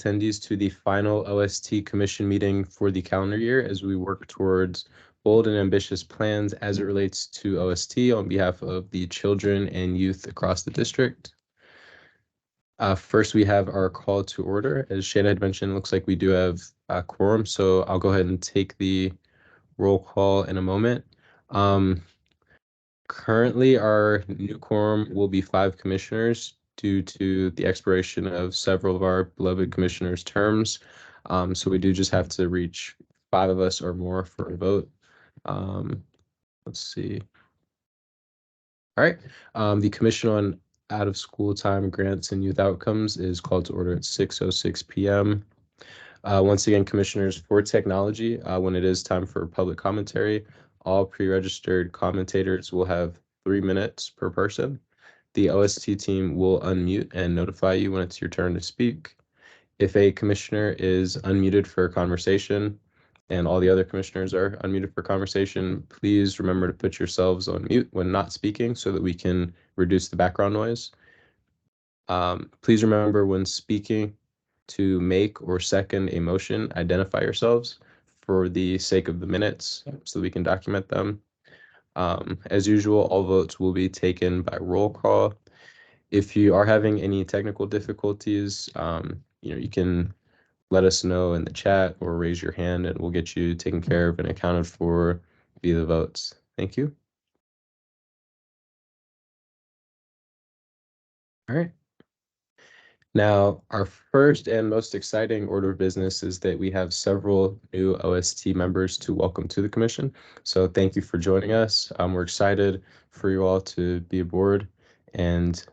attendees to the final OST Commission meeting for the calendar year as we work towards bold and ambitious plans as it relates to OST on behalf of the children and youth across the district. First, we have our call to order. As Shana had mentioned, it looks like we do have a quorum, so I'll go ahead and take the roll call in a moment. Currently, our new quorum will be 5 commissioners due to the expiration of several of our beloved commissioners' terms. So we do just have to reach 5 of us or more for a vote. Let's see. All right. The Commission on Out of School Time Grants and Youth Outcomes is called to order at 6:06 p.m. Once again, commissioners, for technology, when it is time for public commentary, all pre-registered commentators will have 3 minutes per person. The OST team will unmute and notify you when it's your turn to speak. If a commissioner is unmuted for a conversation and all the other commissioners are unmuted for conversation, please remember to put yourselves on mute when not speaking so that we can reduce the background noise. Please remember when speaking to make or second a motion, identify yourselves for the sake of the minutes so that we can document them. As usual, all votes will be taken by roll call. If you are having any technical difficulties, you can let us know in the chat or raise your hand and we'll get you taken care of and accounted for via the votes. Thank you. All right. Now, our first and most exciting order of business is that we have several new OST members to welcome to the commission. So thank you for joining us. We're excited for you all to be aboard and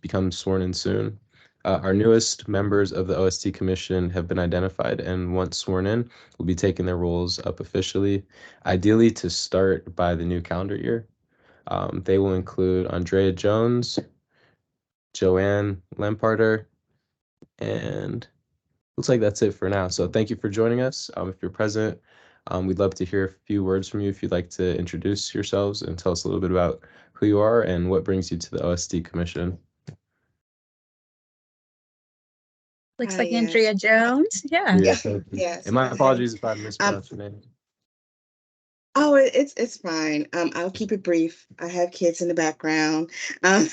become sworn in soon. Our newest members of the OST Commission have been identified and once sworn in, will be taking their roles up officially, ideally to start by the new calendar year. They will include Andrea Jones, Joanne Lamparter, and looks like that's it for now. So thank you for joining us. If you're present, we'd love to hear a few words from you if you'd like to introduce yourselves and tell us a little bit about who you are and what brings you to the OST Commission. Looks like Andrea Jones. Yeah. Yes. And my apologies if I mispronounced your name. Oh, it's fine. I'll keep it brief. I have kids in the background. But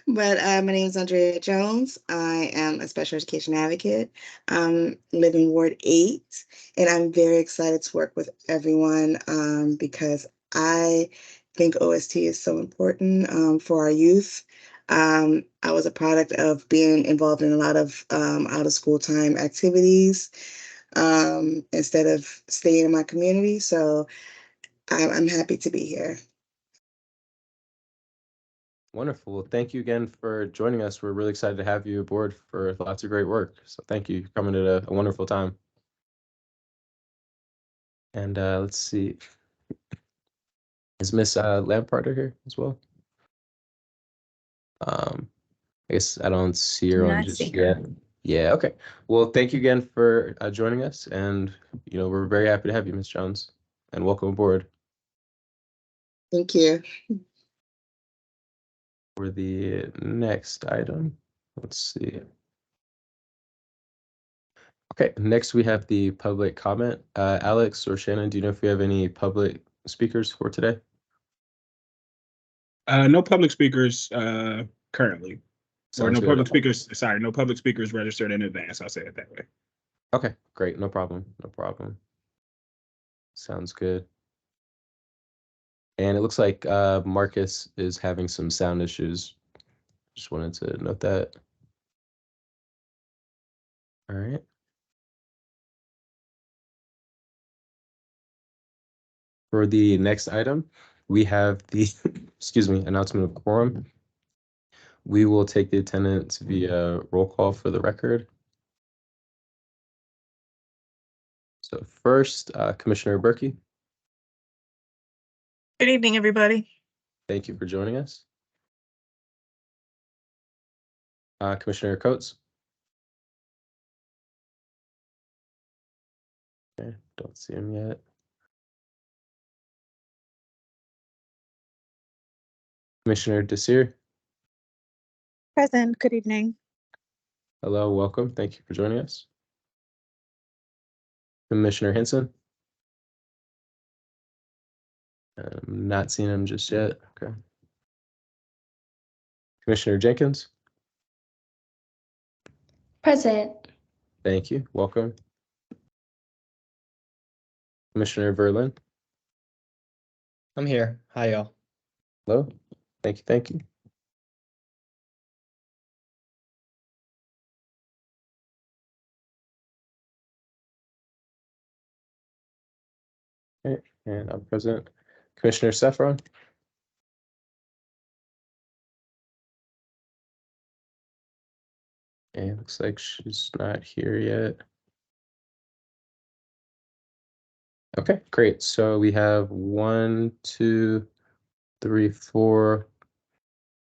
my name is Andrea Jones. I am a special education advocate. Live in Ward 8, and I'm very excited to work with everyone because I think OST is so important for our youth. I was a product of being involved in a lot of out of school time activities instead of staying in my community. So I'm happy to be here. Wonderful. Thank you again for joining us. We're really excited to have you aboard for lots of great work. So thank you for coming at a wonderful time. And let's see. Is Miss Lamparter here as well? I guess I don't see her on just yet. Yeah, okay. Well, thank you again for joining us. And, we're very happy to have you, Miss Jones. And welcome aboard. Thank you. For the next item, let's see. Okay, next we have the public comment. Alex or Shannon, do you know if we have any public speakers for today? No public speakers currently. Or no public speakers, sorry, no public speakers registered in advance. I'll say it that way. Okay, great. No problem. No problem. Sounds good. And it looks like Marcus is having some sound issues. Just wanted to note that. All right. For the next item, we have the, announcement of quorum. We will take the attendance via roll call for the record. So first, Commissioner Berkey. Good evening, everybody. Thank you for joining us. Commissioner Coates. Okay, don't see him yet. Commissioner Desir. Present. Good evening. Hello, welcome. Thank you for joining us. Commissioner Henson? I'm not seeing him just yet. Okay. Commissioner Jenkins? Present. Thank you. Welcome. Commissioner Verlin? I'm here. Hi, y'all. Hello. Thank you. Thank you. Okay, and I'm present. Commissioner Saffron? And looks like she's not here yet. Okay, great. So we have 1, 2, 3, 4,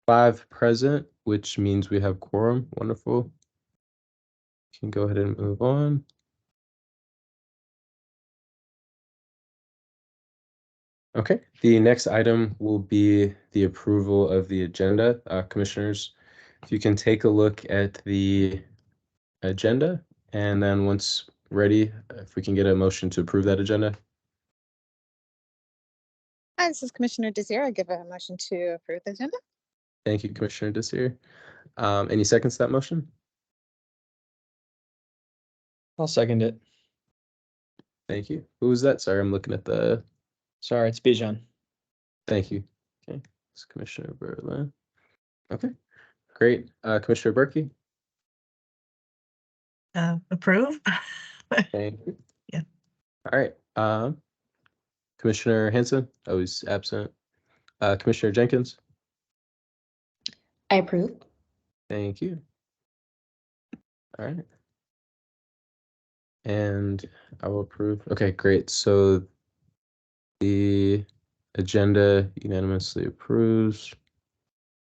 5 present, which means we have quorum. Wonderful. Can go ahead and move on. Okay, the next item will be the approval of the agenda. Commissioners, if you can take a look at the agenda, and then once ready, if we can get a motion to approve that agenda. Hi, this is Commissioner Desir. I give a motion to approve the agenda. Thank you, Commissioner Desir. Any seconds to that motion? I'll second it. Thank you. Who was that? Sorry, I'm looking at the. Sorry, it's Bijan. Thank you. Okay, it's Commissioner Berlin. Okay, great. Commissioner Berkey. Approve. Thank you. Yeah. All right. Commissioner Henson, always absent. Commissioner Jenkins. I approve. Thank you. All right. And I will approve. Okay, great. So the agenda unanimously approves.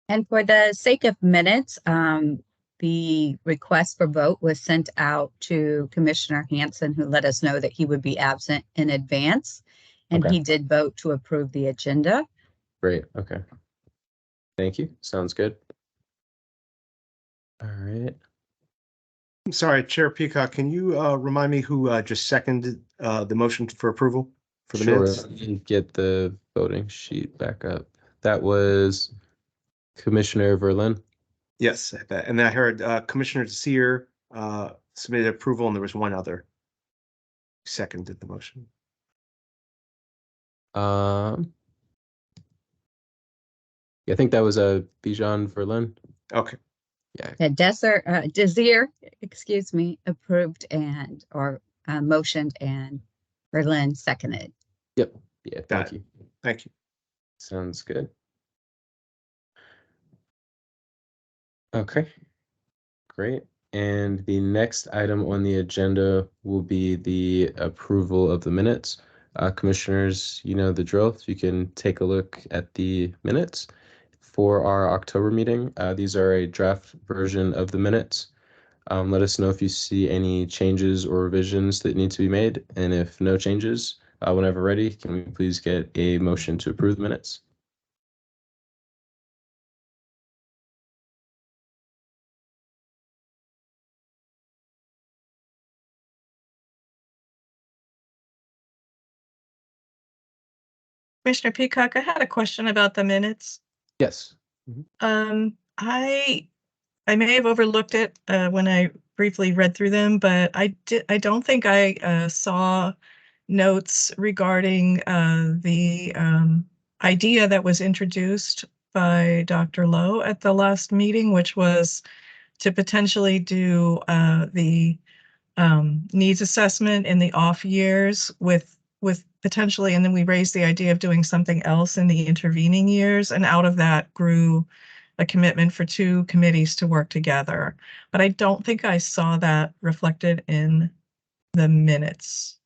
And for the sake of minutes, the request for vote was sent out to Commissioner Hanson, who let us know that he would be absent in advance. And Okay. he did vote to approve the agenda. Great. Okay. Thank you. Sounds good. All right. I'm sorry, Chair Peacock, can you remind me who just seconded the motion for approval for the Sure. minutes? Let me get the voting sheet back up. That was Commissioner Verlin. Yes, and then I heard Commissioner Desir submitted approval, and there was one other who seconded the motion. Yeah, I think that was a Bijan Verlin. Okay. Yeah. Desir, excuse me, approved or motioned, and Berlin seconded. Yep. Yeah. Thank Got it. you. Thank you. Sounds good. Okay. Great. And the next item on the agenda will be the approval of the minutes. Commissioners, you know the drill. If you can take a look at the minutes for our October meeting. These are a draft version of the minutes. Let us know if you see any changes or revisions that need to be made. And if no changes, whenever ready, can we please get a motion to approve the minutes? Commissioner Peacock, I had a question about the minutes. Yes. I may have overlooked it when I briefly read through them, but I don't think I saw notes regarding the idea that was introduced by Dr. Lowe at the last meeting, which was to potentially do the needs assessment in the off years with potentially, and then we raised the idea of doing something else in the intervening years, and out of that grew a commitment for 2 committees to work together. But I don't think I saw that reflected in the minutes.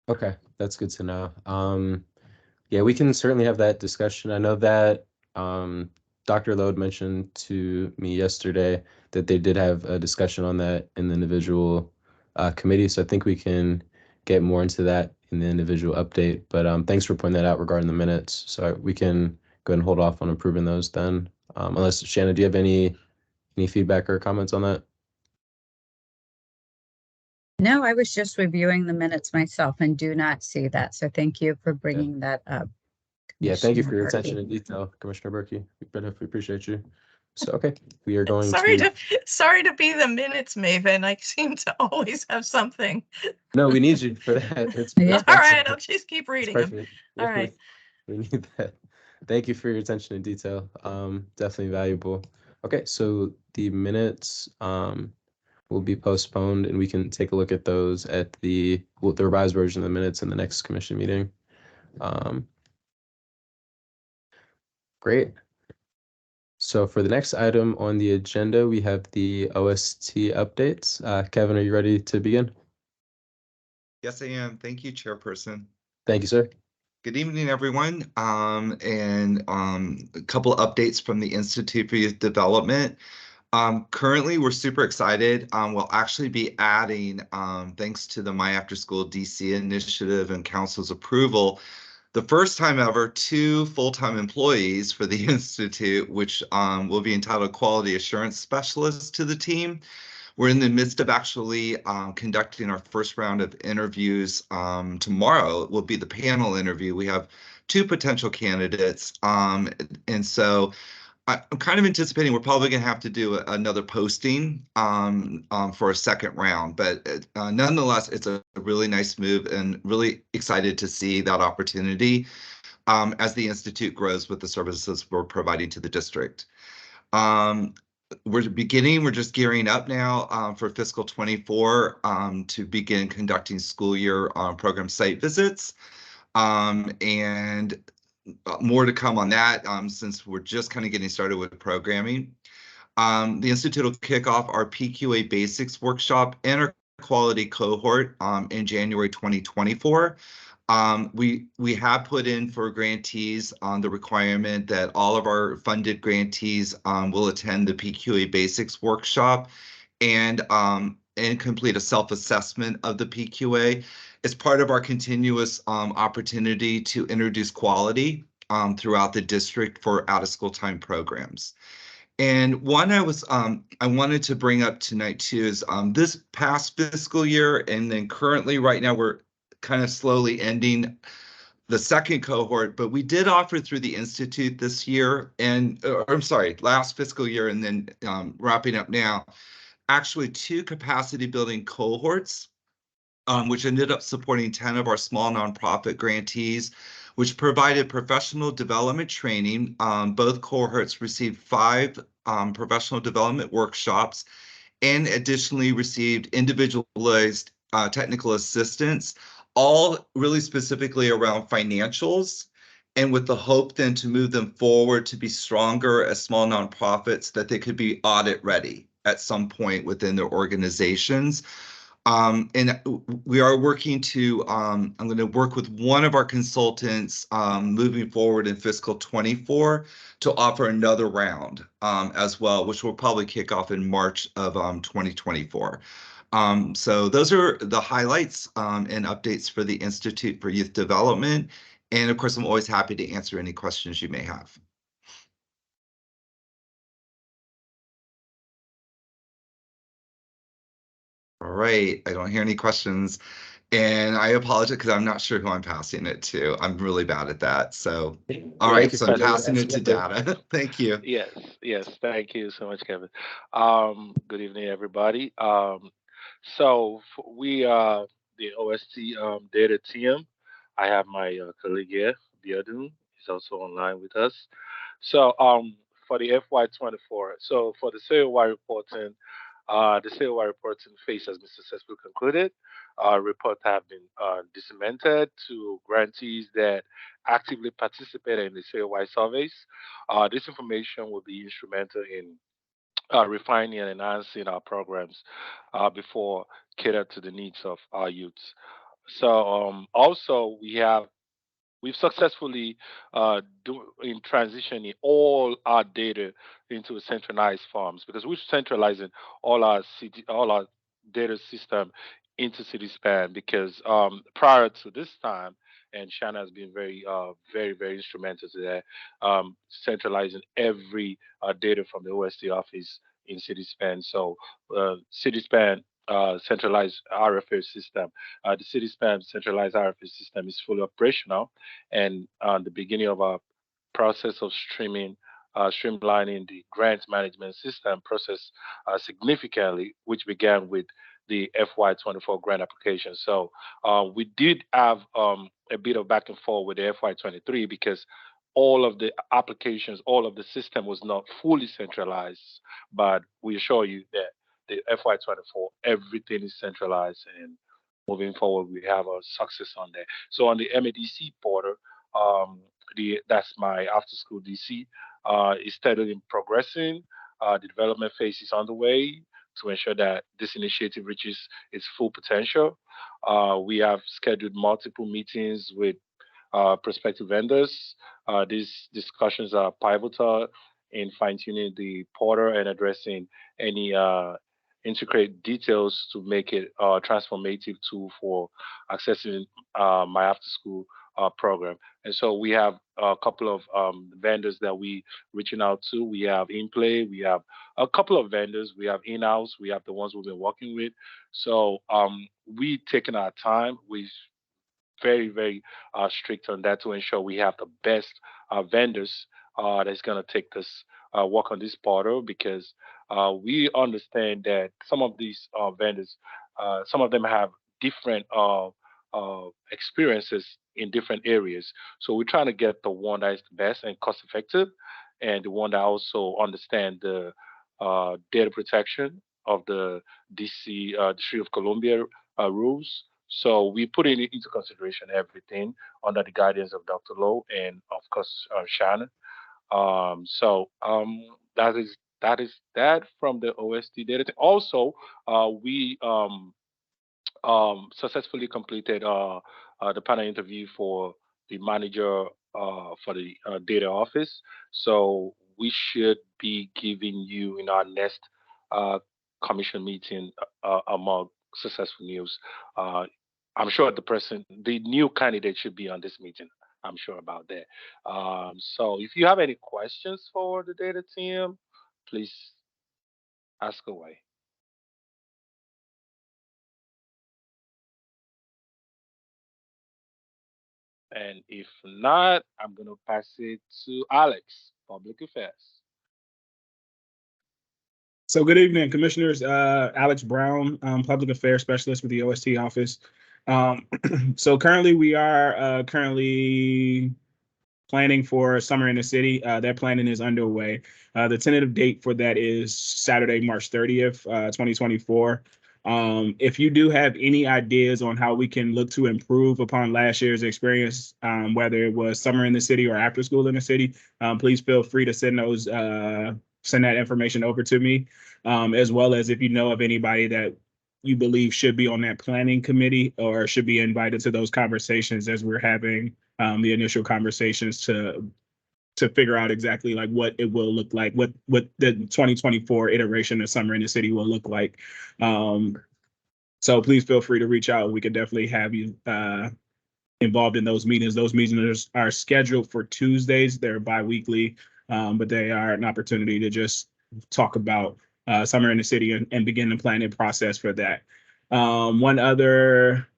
Okay, that's good to know. Yeah, we can certainly have that discussion. I know that Dr. Lowe mentioned to me yesterday that they did have a discussion on that in the individual committee. So I think we can get more into that in the individual update. But thanks for pointing that out regarding the minutes. So we can go ahead and hold off on approving those then. Unless Shannon, do you have any feedback or comments on that? No, I was just reviewing the minutes myself and do not see that. So thank you for bringing that up. Yeah, thank you for your Commissioner attention Berkey. to detail, Commissioner Berkey. We definitely appreciate you. So, okay, we are going Sorry to. sorry to be the minutes maven. I seem to always have something. No, we need you for that. It's Yeah. All right, perfect. I'll just keep It's reading them. perfect. All Yeah, right. we need that. Thank you for your attention to detail. Definitely valuable. Okay, so the minutes will be postponed, and we can take a look at those at the revised version of the minutes in the next commission meeting. Great. So for the next item on the agenda, we have the OST updates. Kevin, are you ready to begin? Yes, I am. Thank you, Chairperson. Thank you, sir. Good evening, everyone. A couple updates from the Institute for Youth Development. Currently, we're super excited. We'll actually be adding, thanks to the My After School DC initiative and council's approval, the first time ever, 2 full-time employees for the Institute, which will be entitled Quality Assurance Specialists to the team. We're in the midst of actually conducting our first round of interviews. Tomorrow will be the panel interview. We have 2 potential candidates. And so I'm kind of anticipating we're probably going to have to do another posting for a second round. But nonetheless, it's a really nice move and really excited to see that opportunity as the Institute grows with the services we're providing to the district. We're just gearing up now for fiscal 24 to begin conducting school year program site visits. And more to come on that since we're just kind of getting started with programming. The Institute will kick off our PQA Basics workshop and our quality cohort in January 2024. We have put in for grantees on the requirement that all of our funded grantees will attend the PQA Basics workshop and complete a self-assessment of the PQA. It's part of our continuous opportunity to introduce quality throughout the district for out-of-school time programs. And one I wanted to bring up tonight too is this past fiscal year, and then currently right now we're kind of slowly ending the second cohort, but we did offer through the Institute this year last fiscal year, and then wrapping up now, actually 2 capacity building cohorts, which ended up supporting 10 of our small nonprofit grantees, which provided professional development training. Both cohorts received 5 professional development workshops and additionally received individualized technical assistance, all really specifically around financials, and with the hope then to move them forward to be stronger as small nonprofits, that they could be audit ready at some point within their organizations. And we are working to, I'm going to work with one of our consultants moving forward in fiscal 24 to offer another round as well, which will probably kick off in March of 2024. So those are the highlights and updates for the Institute for Youth Development. And of course, I'm always happy to answer any questions you may have. All right, I don't hear any questions. And I apologize because I'm not sure who I'm passing it to. I'm really bad at that. So, all right, so I'm passing it to Data. Thank you. Yes, thank you so much, Kevin. Good evening, everybody. We are the OST data team. I have my colleague here, Biodun. He's also online with us. So for the FY24, so for the COY reporting, the COY reporting phase has been successfully concluded. Reports have been disseminated to grantees that actively participated in the COY surveys. This information will be instrumental in refining and enhancing our programs before cater to the needs of our youths. So also we've successfully in transitioning all our data into centralized forms because we're centralizing all our data system into CitySpan because prior to this time, and Shanna has been very, very instrumental to that, centralizing every data from the OST office in CitySpan. So CitySpan centralized RFA system. The city spam centralized RFA system is fully operational, and the beginning of our process of streamlining the grant management system process significantly, which began with the FY24 grant application. So we did have a bit of back and forth with the FY23 because all of the applications, all of the system was not fully centralized, but we assure you that the FY24, everything is centralized, and moving forward, we have a success on that. So on the MADC portal, that's my after school DC, is steadily progressing. The development phase is underway to ensure that this initiative reaches its full potential. We have scheduled multiple meetings with prospective vendors. These discussions are pivotal in fine-tuning the portal and addressing any intricate details to make it a transformative tool for accessing my after-school program. And so we have a couple of vendors that we reaching out to. We have in play. We have a couple of vendors. We have in-house. We have the ones we've been working with. So we taking our time. We very, very strict on that to ensure we have the best vendors that's going to take this work on this portal because we understand that some of these vendors, some of them have different experiences in different areas. So we're trying to get the one that is the best and cost effective and the one that also understand the data protection of the DC District of Columbia rules. So we put into consideration everything under the guidance of Dr. Lowe and of course Shannon. That is that from the OST data. Also, we successfully completed the panel interview for the manager for the data office. So we should be giving you in our next uh, commission meeting among successful news. I'm sure the new candidate should be on this meeting. I'm sure about that. So if you have any questions for the data team, please ask away. And if not, I'm going to pass it to Alex, Public Affairs. So good evening, Commissioners. Alex Brown, Public Affairs Specialist with the OST office. So currently we are currently planning for Summer in the City. That planning is underway. The tentative date for that is Saturday, March 30th, 2024. If you do have any ideas on how we can look to improve upon last year's experience, whether it was Summer in the City or After School in the City, please feel free to send that information over to me, as well as if you know of anybody that you believe should be on that planning committee or should be invited to those conversations as we're having the initial conversations to figure out exactly like what it will look like, what the 2024 iteration of Summer in the City will look like. So please feel free to reach out. We could definitely have you involved in those meetings. Those meetings are scheduled for Tuesdays. They're bi-weekly, but they are an opportunity to just talk about Summer in the City and begin the planning process for that. One other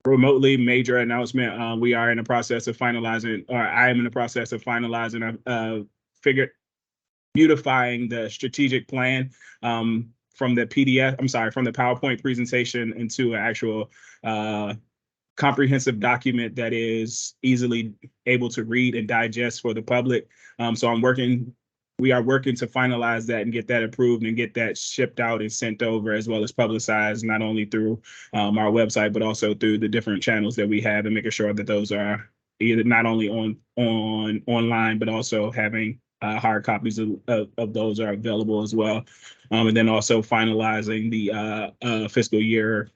remotely major announcement, we are in the process of finalizing, or I am in the process of finalizing beautifying the strategic plan from the from the PowerPoint presentation into an actual comprehensive document that is easily able to read and digest for the public. So we are working to finalize that and get that approved and get that shipped out and sent over, as well as publicized, not only through our website, but also through the different channels that we have, and making sure that those are either not only online, but also having hard copies of those are available as well. And then also finalizing the fiscal year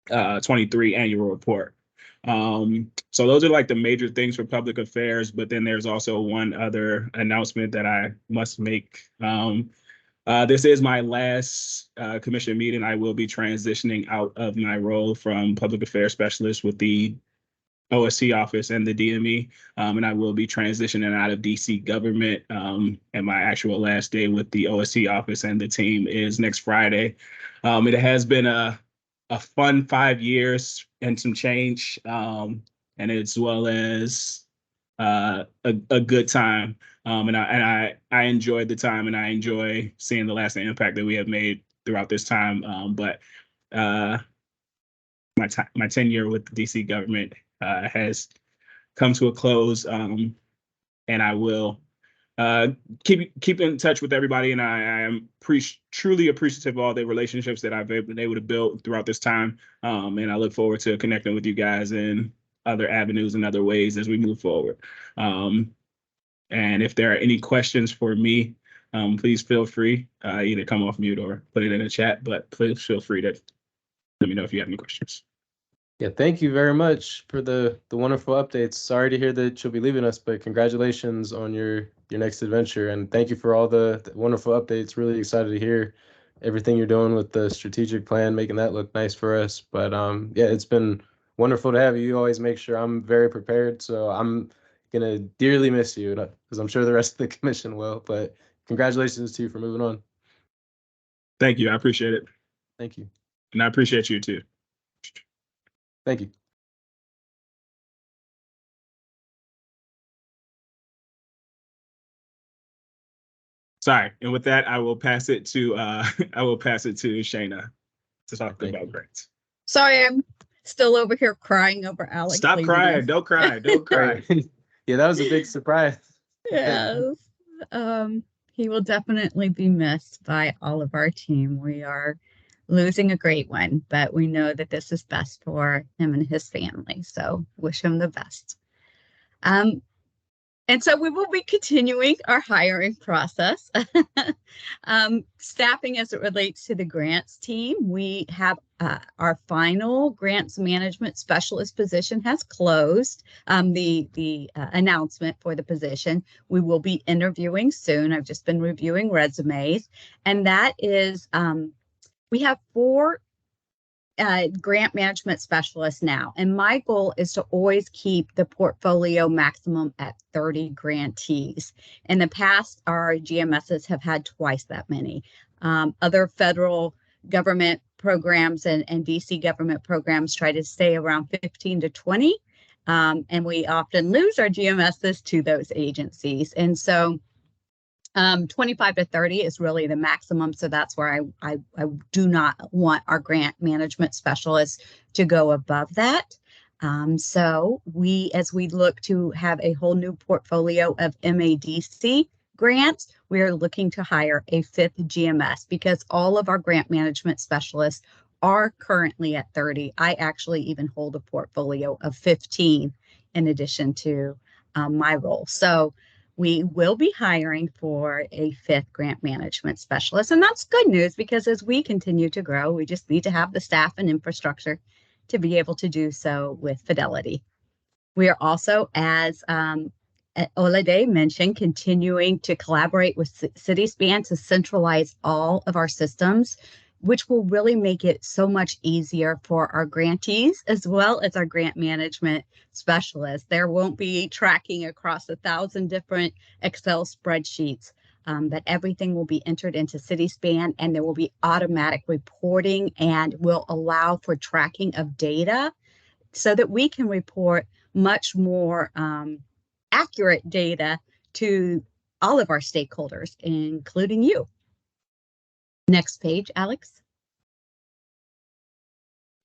23 annual report. So those are like the major things for public affairs, but then there's also one other announcement that I must make. This is my last commission meeting. I will be transitioning out of my role from public affairs specialist with the OST office and the DME, and I will be transitioning out of DC government. And my actual last day with the OST office and the team is next Friday. It has been a fun 5 years and some change, and as well as a good time. And I enjoyed the time, and I enjoy seeing the lasting impact that we have made throughout this time. But my tenure with the DC government has come to a close, and I will keep in touch with everybody. And I am truly appreciative of all the relationships that I've been able to build throughout this time. And I look forward to connecting with you guys in other avenues and other ways as we move forward. And if there are any questions for me, please feel free, either come off mute or put it in the chat, but please feel free to let me know if you have any questions. Yeah, thank you very much for the wonderful updates. Sorry to hear that you'll be leaving us, but congratulations on your next adventure, and thank you for all the wonderful updates. Really excited to hear everything you're doing with the strategic plan, making that look nice for us. But yeah, it's been wonderful to have you. You always make sure I'm very prepared, so I'm gonna dearly miss you, because I'm sure the rest of the commission will. But congratulations to you for moving on. Thank you. I appreciate it. Thank you. And I appreciate you too. Thank you. Sorry. And with that, I will pass it to Shayna to talk Thank about you. grants. Sorry, I'm still over here crying over Alex. Stop leaving crying. us. Don't cry. Don't cry. Yeah, that was a big surprise. Yes. He will definitely be missed by all of our team. We are losing a great one, but we know that this is best for him and his family. So wish him the best. And so we will be continuing our hiring process. Staffing as it relates to the grants team, we have our final grants management specialist position has closed. The announcement for the position, we will be interviewing soon. I've just been reviewing resumes, and that is, we have 4 grant management specialist now. And my goal is to always keep the portfolio maximum at 30 grantees. In the past, our GMSs have had twice that many. Other federal government programs and DC government programs try to stay around 15 to 20. And we often lose our GMSs to those agencies. And so 25 to 30 is really the maximum. So that's where I do not want our grant management specialists to go above that. So as we look to have a whole new portfolio of MADC grants, we are looking to hire a 5th GMS because all of our grant management specialists are currently at 30. I actually even hold a portfolio of 15 in addition to my role. So we will be hiring for a 5th grant management specialist. And that's good news because as we continue to grow, we just need to have the staff and infrastructure to be able to do so with fidelity. We are also, as Olade mentioned, continuing to collaborate with CitySpan to centralize all of our systems, which will really make it so much easier for our grantees as well as our grant management specialists. There won't be tracking across 1,000 different Excel spreadsheets, but everything will be entered into CitySpan, and there will be automatic reporting and will allow for tracking of data so that we can report much more accurate data to all of our stakeholders, including you. Next page, Alex.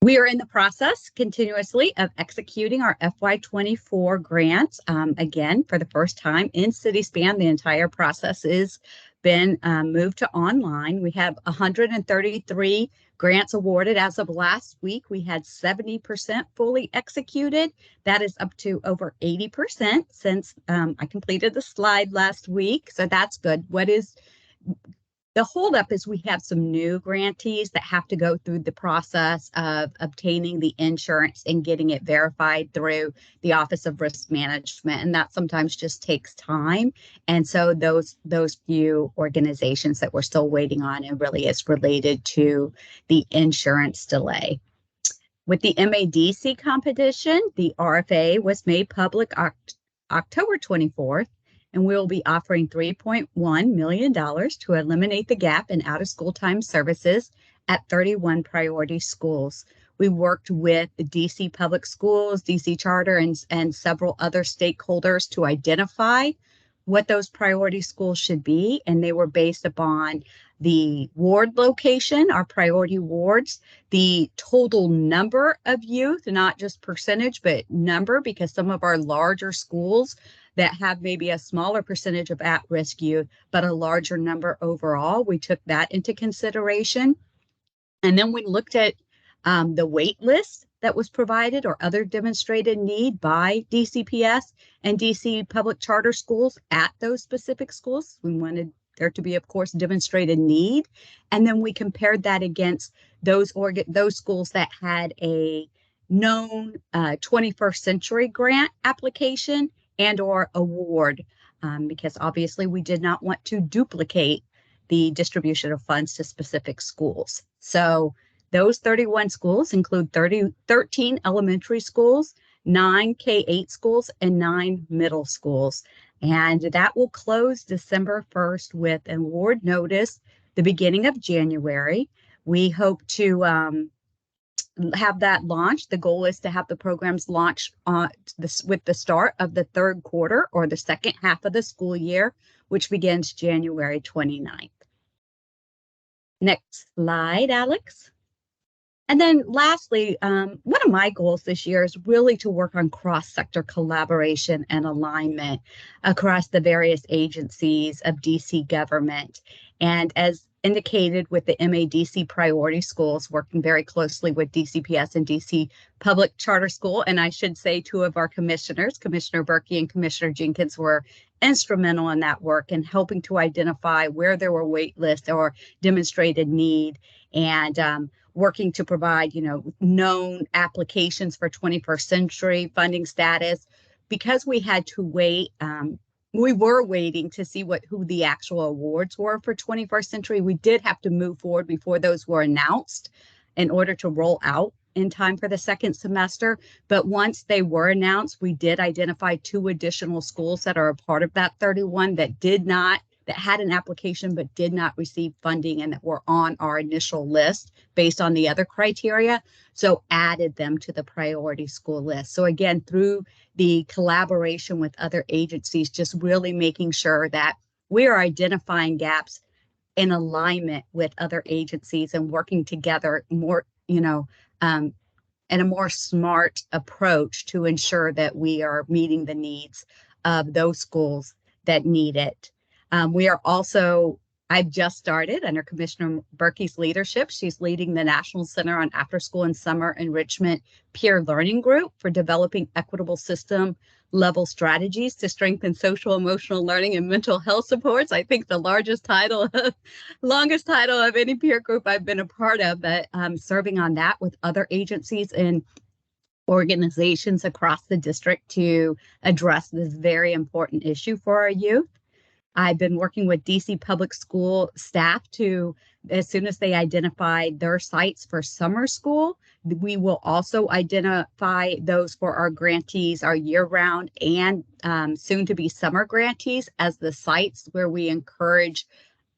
We are in the process continuously of executing our FY24 grants. Again, for the first time in CitySpan, the entire process has been moved to online. We have 133 grants awarded as of last week. We had 70% fully executed. That is up to over 80% since I completed the slide last week. So that's good. What is the holdup is we have some new grantees that have to go through the process of obtaining the insurance and getting it verified through the Office of Risk Management. And that sometimes just takes time. And so those few organizations that we're still waiting on, and really it's related to the insurance delay. With the MADC competition, the RFA was made public October 24th, and we will be offering $3.1 million to eliminate the gap in out-of-school time services at 31 priority schools. We worked with the DC Public Schools, DC Charter, and several other stakeholders to identify what those priority schools should be, and they were based upon the ward location, our priority wards, the total number of youth, not just percentage, but number, because some of our larger schools that have maybe a smaller percentage of at-risk youth, but a larger number overall, we took that into consideration. And then we looked at the wait list that was provided or other demonstrated need by DCPS and DC public charter schools at those specific schools. We wanted there to be, of course, demonstrated need. And then we compared that against those schools that had a known 21st century grant application and or award, because obviously we did not want to duplicate the distribution of funds to specific schools. So those 31 schools include 13 elementary schools, 9 K-8 schools, and 9 middle schools. And that will close December 1st with an award notice the beginning of January. We hope to have that launched. The goal is to have the programs launched with the start of the third quarter or the second half of the school year, which begins January 29th. Next slide, Alex. And then lastly, one of my goals this year is really to work on cross-sector collaboration and alignment across the various agencies of DC government. And as indicated with the MADC priority schools, working very closely with DCPS and DC Public Charter School. And I should say 2 of our commissioners, Commissioner Berkey and Commissioner Jenkins, were instrumental in that work and helping to identify where there were wait lists or demonstrated need, and working to provide, known applications for 21st century funding status. Because we had to wait, we were waiting to see who the actual awards were for 21st century. We did have to move forward before those were announced in order to roll out in time for the second semester. But once they were announced, we did identify 2 additional schools that are a part of that 31 that had an application but did not receive funding and that were on our initial list based on the other criteria. So added them to the priority school list. So again, through the collaboration with other agencies, just really making sure that we are identifying gaps in alignment with other agencies and working together more, in a more smart approach to ensure that we are meeting the needs of those schools that need it. I've just started under Commissioner Berkey's leadership. She's leading the National Center on After School and Summer Enrichment Peer Learning Group for developing equitable system level strategies to strengthen social emotional learning and mental health supports. I think the longest title of any peer group I've been a part of, but serving on that with other agencies and organizations across the district to address this very important issue for our youth. I've been working with DC Public School staff to, as soon as they identify their sites for summer school, we will also identify those for our grantees, our year-round and soon-to-be summer grantees as the sites where we encourage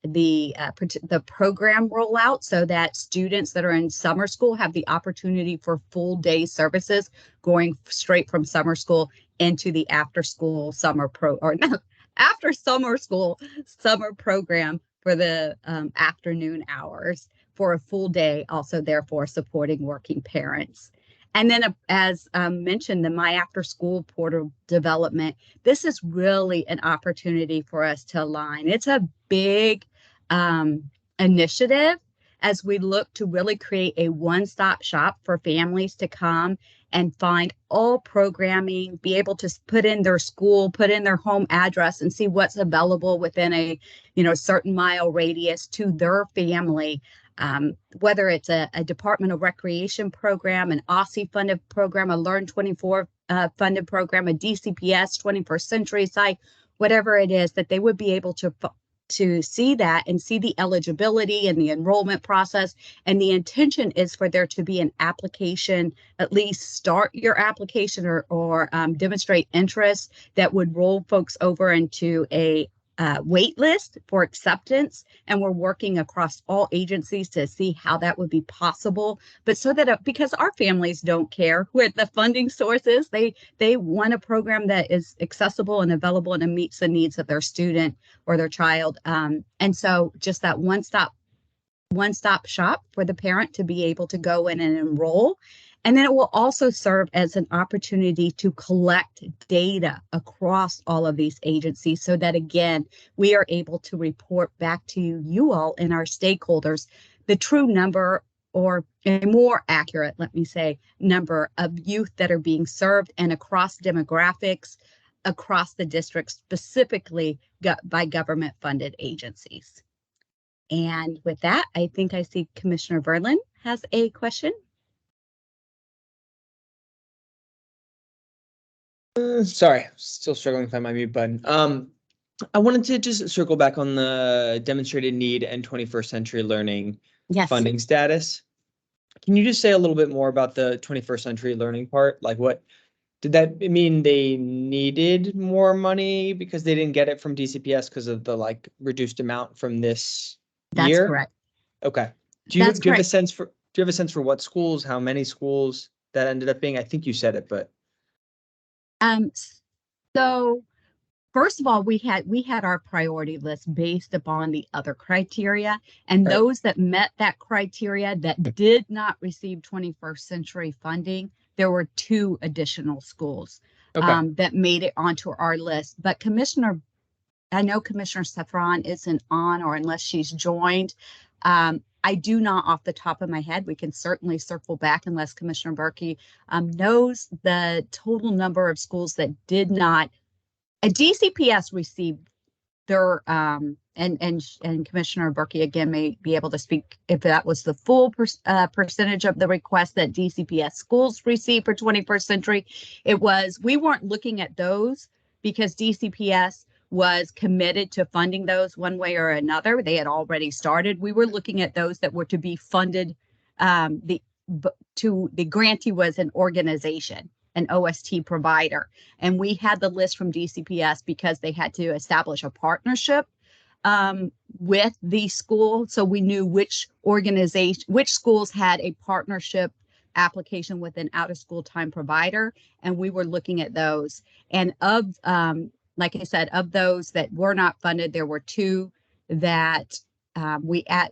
the program rollout so that students that are in summer school have the opportunity for full day services going straight from summer school into the after school summer after summer school summer program for the afternoon hours for a full day, also therefore supporting working parents. And then as mentioned, the My After School portal development, this is really an opportunity for us to align. It's a big initiative as we look to really create a one-stop shop for families to come and find all programming, be able to put in their school, put in their home address and see what's available within a certain mile radius to their family. Whether it's a Department of Recreation program, an OSSI funded program, a Learn 24 funded program, a DCPS 21st Century site, whatever it is, that they would be able to to see that and see the eligibility and the enrollment process. And the intention is for there to be an application, at least start your application or demonstrate interest that would roll folks over into a wait list for acceptance. And we're working across all agencies to see how that would be possible. But so that, because our families don't care where the funding source is, they want a program that is accessible and available and it meets the needs of their student or their child. And so just that one-stop shop for the parent to be able to go in and enroll. And then it will also serve as an opportunity to collect data across all of these agencies so that, again, we are able to report back to you all and our stakeholders the true number, or a more accurate, let me say, number of youth that are being served and across demographics, across the district, specifically by government funded agencies. And with that, I think I see Commissioner Verlin has a question. Sorry, still struggling to find my mute button. I wanted to just circle back on the demonstrated need and 21st century learning funding status. Can you just say a little bit more about the 21st century learning part? Like, what did that mean? They needed more money because they didn't get it from DCPS because of the like reduced amount from this year? That's correct. Okay. Do you have a sense for what schools, how many schools that ended up being? I think you said it, but so first of all, we had our priority list based upon the other criteria, and those that met that criteria that did not receive 21st century funding, there were 2 additional schools that made it onto our list. But I know Commissioner Saffron isn't on, or unless she's joined. I do not off the top of my head. We can certainly circle back unless Commissioner Berkey knows the total number of schools that did not. A DCPS received their and Commissioner Berkey again may be able to speak if that was the full percentage of the request that DCPS schools received for 21st century. We weren't looking at those because DCPS was committed to funding those one way or another. They had already started. We were looking at those that were to be funded. The grantee was an organization, an OST provider, and we had the list from DCPS because they had to establish a partnership with the school, so we knew which schools had a partnership application with an out-of-school time provider, and we were looking at those. And like I said, of those that were not funded, there were 2 that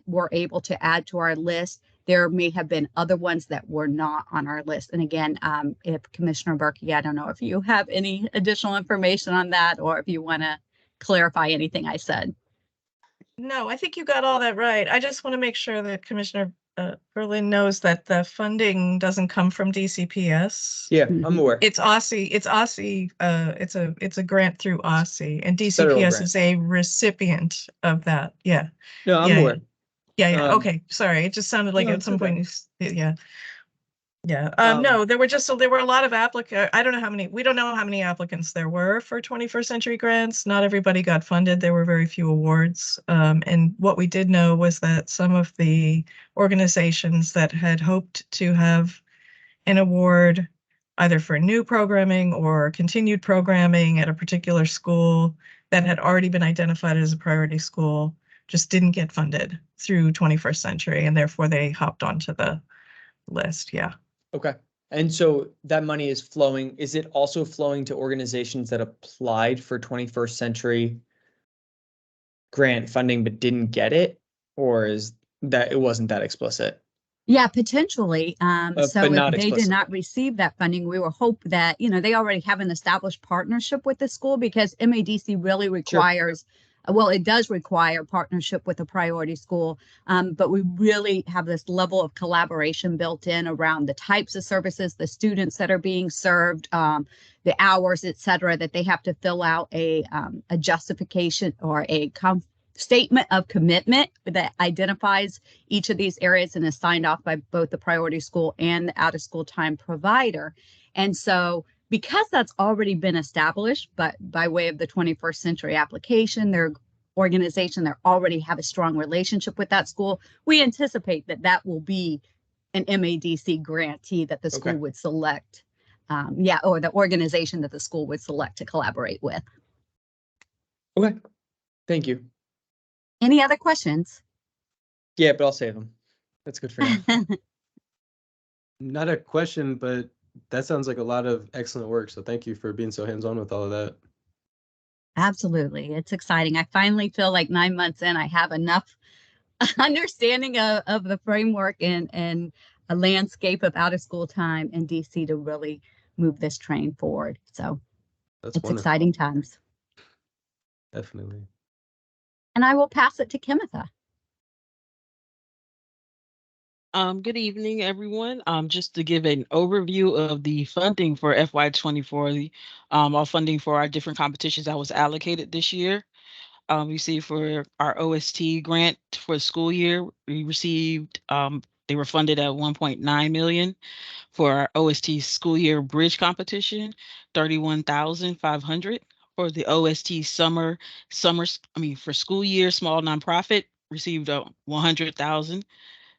were able to add to our list. There may have been other ones that were not on our list. And again, if Commissioner Berkey, I don't know if you have any additional information on that or if you want to clarify anything I said. No, I think you got all that right. I just want to make sure that Commissioner Berlin knows that the funding doesn't come from DCPS. Yeah, I'm aware. It's OSSI. It's OSSI. It's a grant through OSSI, and DCPS is a recipient of that. Yeah. No, I'm aware. Yeah. Okay. Sorry. It just sounded like at some point. Yeah. No, there were a lot of applicants. We don't know how many applicants there were for 21st century grants. Not everybody got funded. There were very few awards. And what we did know was that some of the organizations that had hoped to have an award either for new programming or continued programming at a particular school that had already been identified as a priority school just didn't get funded through 21st century, and therefore they hopped onto the list. Yeah. Okay. And so that money is flowing. Is it also flowing to organizations that applied for 21st century grant funding but didn't get it? Or is that it wasn't that explicit? Yeah, potentially. So if they did not explicitly. receive that funding, we will hope that, they already have an established partnership with the school, because MADC really requires, well, it does require partnership with a priority school, but we really have this level of collaboration built in around the types of services, the students that are being served, the hours, et cetera, that they have to fill out a justification or a statement of commitment that identifies each of these areas and is signed off by both the priority school and the out-of-school time provider. And so because that's already been established, but by way of the 21st century application, they're organization that already have a strong relationship with that school, we anticipate that that will be an MADC grantee that the school would select. Or the organization that the school would select to collaborate with. Okay, thank you. Any other questions? Yeah, but I'll save them. That's good for now. Not a question, but that sounds like a lot of excellent work. So thank you for being so hands-on with all of that. Absolutely. It's exciting. I finally feel like 9 months in, I have enough understanding of the framework and a landscape of out of school time in DC to really move this train forward. So That's it's wonderful. exciting times. Definitely. And I will pass it to Kimitha. Good evening, everyone. Just to give an overview of the funding for FY24, all funding for our different competitions that was allocated this year. You see for our OST grant for the school year, we received, they were funded at 1.9 million. For our OST school year bridge competition, 31,500. For the OST for school year small nonprofit, received 100,000.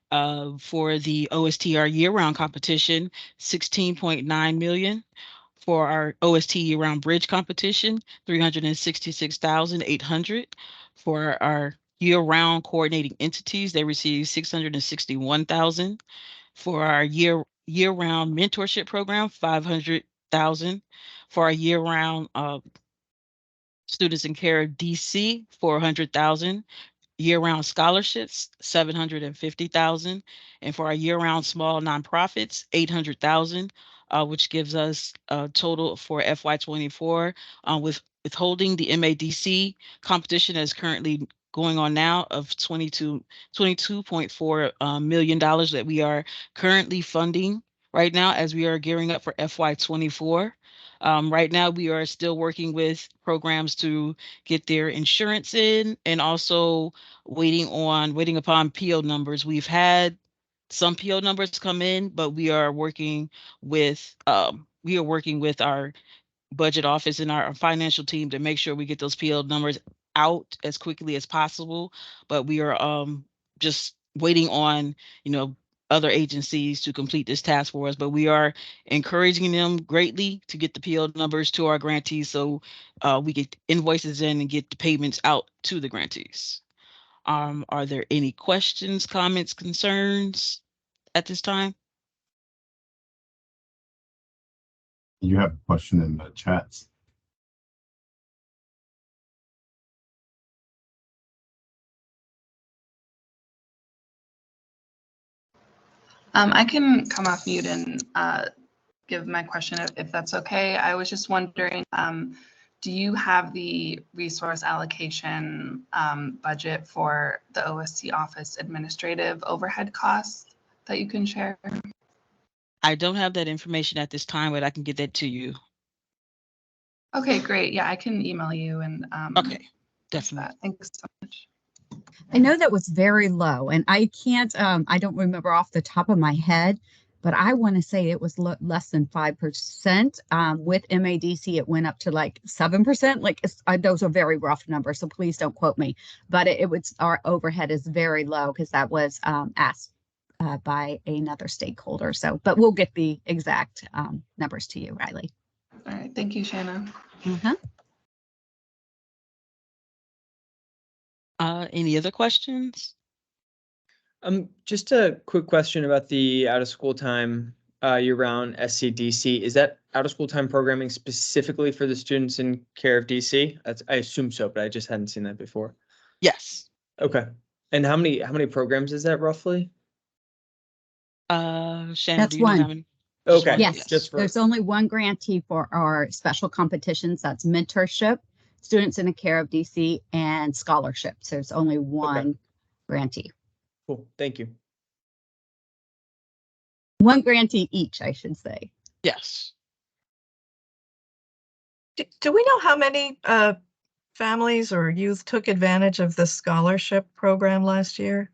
For the OSTR year-round competition, 16.9 million. For our OST year-round bridge competition, 366,800. For our year-round coordinating entities, they received 661,000. For our year-round mentorship program, 500,000. For our year-round students in care of DC, 400,000. Year-round scholarships, 750,000, and for our year-round small nonprofits, 800,000, which gives us a total for FY24 with withholding the MADC competition that is currently going on now of $22.4 million that we are currently funding right now as we are gearing up for FY24. Right now, we are still working with programs to get their insurance in and also waiting upon PO numbers. We've had some PO numbers come in, but we are working with our budget office and our financial team to make sure we get those PO numbers out as quickly as possible. But we are just waiting on, other agencies to complete this task for us, but we are encouraging them greatly to get the PO numbers to our grantees so we get invoices in and get the payments out to the grantees. Are there any questions, comments, concerns at this time? You have a question in the chats. I can come off mute and give my question if that's okay. I was just wondering, do you have the resource allocation budget for the OST office administrative overhead costs that you can share? I don't have that information at this time, but I can get that to you. Okay, great. Yeah, I can email you and okay, definitely. Thanks so much. I know that was very low, and I can't, I don't remember off the top of my head, but I want to say it was less than 5%. With MADC, it went up to like 7%. Like those are very rough numbers, so please don't quote me. But it was, our overhead is very low because that was asked by another stakeholder. So, but we'll get the exact numbers to you, Riley. All right, thank you, Shanna. Any other questions? Just a quick question about the out of school time year-round SCDC. Is that out of school time programming specifically for the students in care of DC? I assume so, but I just hadn't seen that before. Yes. Okay. And how many programs is that roughly? Shannon, that's do you know how many? Okay. Yes, there's only one grantee for our special competitions. That's mentorship, students in the care of DC, and scholarships. There's only one grantee. Cool. Thank you. One grantee each, I should say. Yes. Do we know how many families or youth took advantage of the scholarship program last year?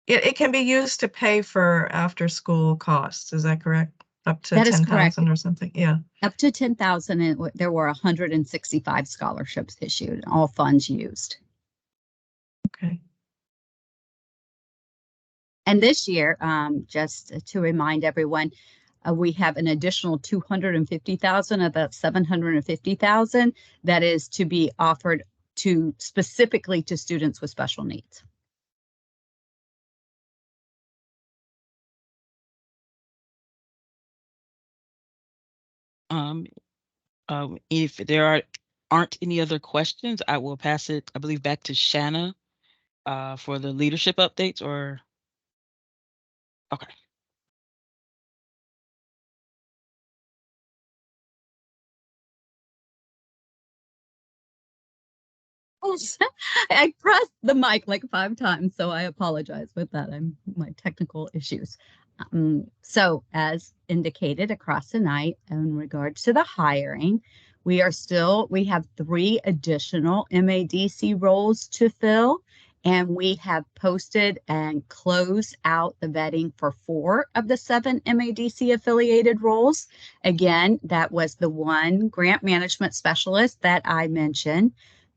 It can be used to pay for after-school costs. Is that correct? up to That is correct. 10,000 or something. Yeah. Up to 10,000, and there were 165 scholarships issued, all funds used. Okay. And this year, just to remind everyone, we have an additional 250,000 of that 750,000 that is to be offered to specifically to students with special needs. If there aren't any other questions, I will pass it, I believe, back to Shanna for the leadership updates, or okay. I pressed the mic like 5 times, so I apologize with that. My technical issues. So as indicated across the night in regards to the hiring, we have 3 additional MADC roles to fill, and we have posted and closed out the vetting for 4 of the 7 MADC affiliated roles. Again, that was the 1 grant management specialist that I mentioned,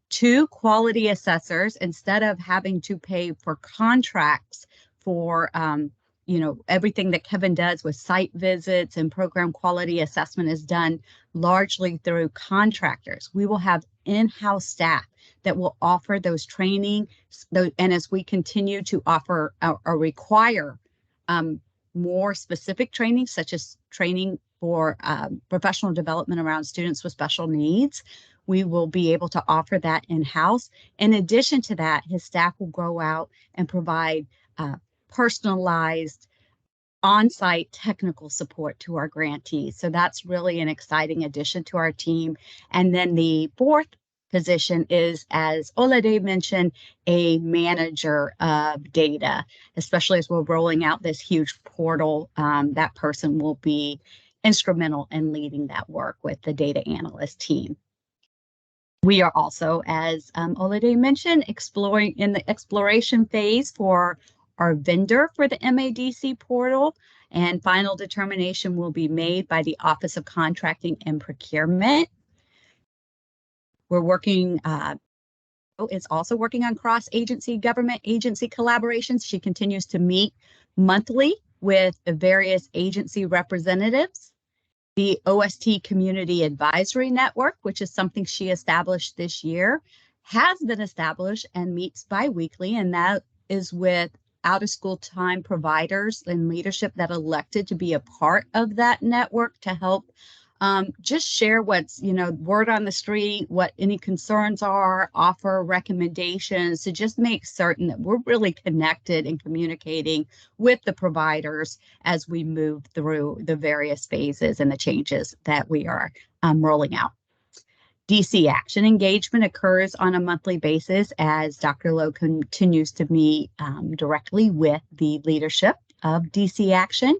2 quality assessors. Instead of having to pay for contracts for everything that Kevin does with site visits and program quality assessment is done largely through contractors. We will have in-house staff that will offer those training. And as we continue to offer or require more specific training, such as training for professional development around students with special needs, we will be able to offer that in-house. In addition to that, his staff will go out and provide personalized on-site technical support to our grantees. So that's really an exciting addition to our team. And then the 4th position is, as Olade mentioned, a manager of data, especially as we're rolling out this huge portal. That person will be instrumental in leading that work with the data analyst team. We are also, as Olade mentioned, exploring in the exploration phase for our vendor for the MADC portal, and final determination will be made by the Office of Contracting and Procurement. We're working, is also working on cross-agency government agency collaborations. She continues to meet monthly with the various agency representatives. The OST Community Advisory Network, which is something she established this year, has been established and meets bi-weekly, and that is with out-of-school time providers and leadership that elected to be a part of that network to help just share what's, word on the street, what any concerns are, offer recommendations to just make certain that we're really connected and communicating with the providers as we move through the various phases and the changes that we are rolling out. DC Action engagement occurs on a monthly basis as Dr. Lowe continues to meet directly with the leadership of DC Action.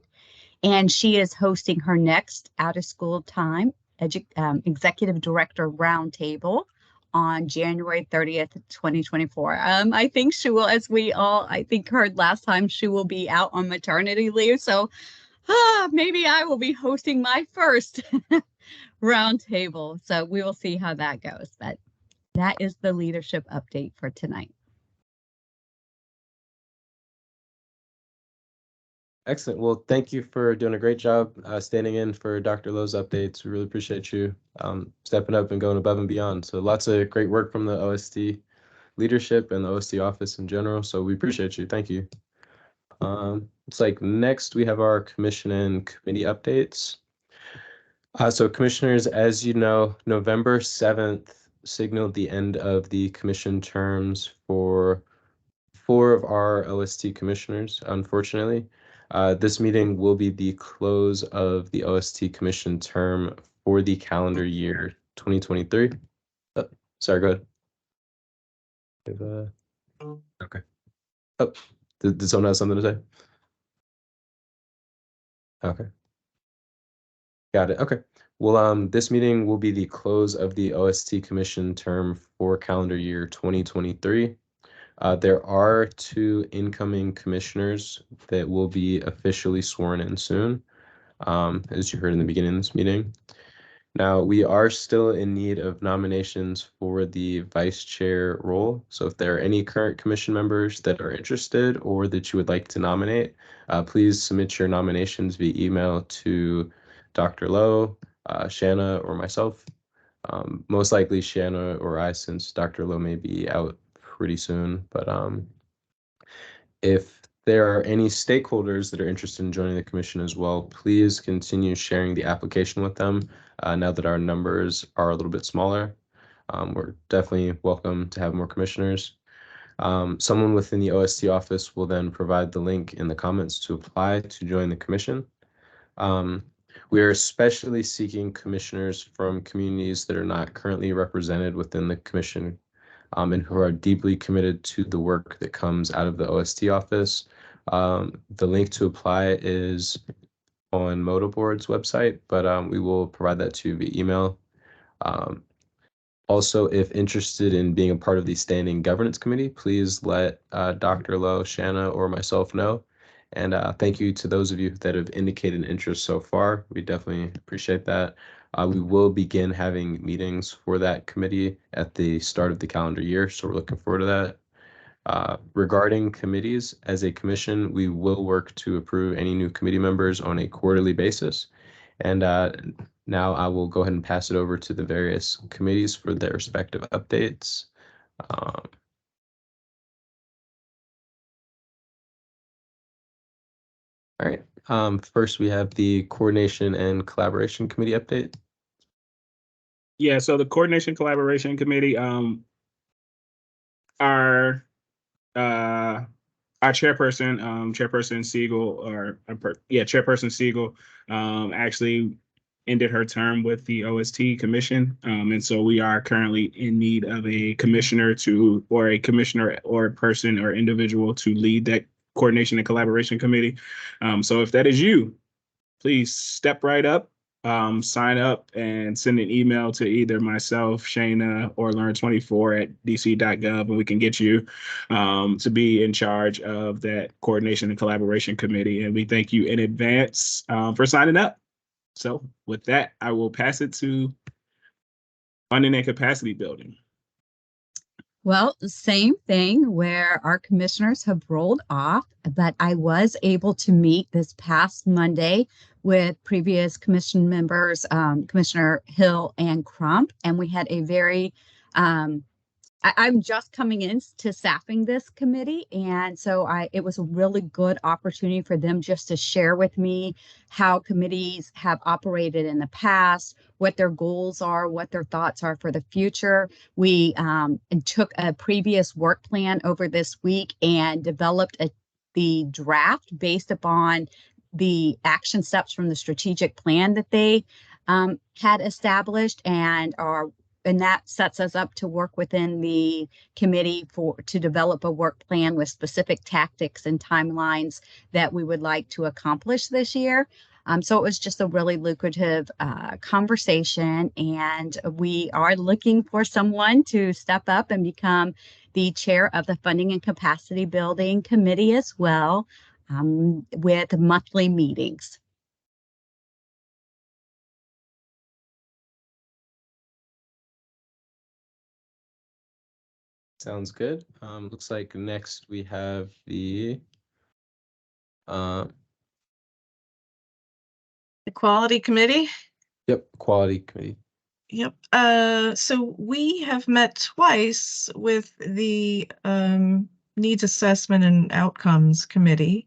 And she is hosting her next out-of-school time executive director roundtable on January 30th, 2024. I think she will, as we all, I think, heard last time, she will be out on maternity leave. So maybe I will be hosting my first roundtable. So we will see how that goes. But that is the leadership update for tonight. Excellent. Well, thank you for doing a great job standing in for Dr. Lowe's updates. We really appreciate you stepping up and going above and beyond. So lots of great work from the OST leadership and the OST office in general. So we appreciate you. Thank you. It's like next we have our commission and committee updates. So commissioners, as you know, November 7th signaled the end of the commission terms for 4 of our OST commissioners, unfortunately. This meeting will be the close of the OST commission term for the calendar year 2023. Oh, sorry, go ahead. Okay. Oh, did someone have something to say? Okay. Got it. Okay. Well, this meeting will be the close of the OST commission term for calendar year 2023. There are 2 incoming commissioners that will be officially sworn in soon. as you heard in the beginning of this meeting. Now, we are still in need of nominations for the vice chair role. So if there are any current commission members that are interested or that you would like to nominate, please submit your nominations via email to Dr. Lowe, Shanna, or myself. Most likely Shanna or I, since Dr. Lowe may be out pretty soon. But if there are any stakeholders that are interested in joining the commission as well, please continue sharing the application with them now that our numbers are a little bit smaller. We're definitely welcome to have more commissioners. Someone within the OST office will then provide the link in the comments to apply to join the commission. We are especially seeking commissioners from communities that are not currently represented within the commission and who are deeply committed to the work that comes out of the OST office. The link to apply is on Moto Board's website, but we will provide that to you via email. Also, if interested in being a part of the Standing Governance Committee, please let Dr. Lowe, Shanna, or myself know. And thank you to those of you that have indicated interest so far. We definitely appreciate that. We will begin having meetings for that committee at the start of the calendar year, so we're looking forward to that. Regarding committees, as a commission, we will work to approve any new committee members on a quarterly basis. And now I will go ahead and pass it over to the various committees for their respective updates. All right. First, we have the Coordination and Collaboration Committee update. Yeah, so the Coordination Collaboration Committee, our chairperson, Chairperson Siegel, Chairperson Siegel, actually ended her term with the OST Commission, and so we are currently in need of a commissioner or a person or individual to lead that Coordination and Collaboration Committee. So if that is you, please step right up. Sign up and send an email to either myself, Shayna, or learn24@dc.gov, and we can get you to be in charge of that Coordination and Collaboration Committee. And we thank you in advance for signing up. So with that, I will pass it to funding and capacity building. Well, same thing where our commissioners have rolled off, but I was able to meet this past Monday with previous commission members, Commissioner Hill and Crump, and we had a very I'm just coming in to staffing this committee, and so it was a really good opportunity for them just to share with me how committees have operated in the past, what their goals are, what their thoughts are for the future. We took a previous work plan over this week and developed the draft based upon the action steps from the strategic plan that they had established, and that sets us up to work within the committee to develop a work plan with specific tactics and timelines that we would like to accomplish this year. So it was just a really lucrative conversation, and we are looking for someone to step up and become the chair of the Funding and Capacity Building Committee as well, with monthly meetings. Sounds good. Looks like next we have the Equality Committee. Yep, Quality Committee. Yep. So we have met twice with the Needs Assessment and Outcomes Committee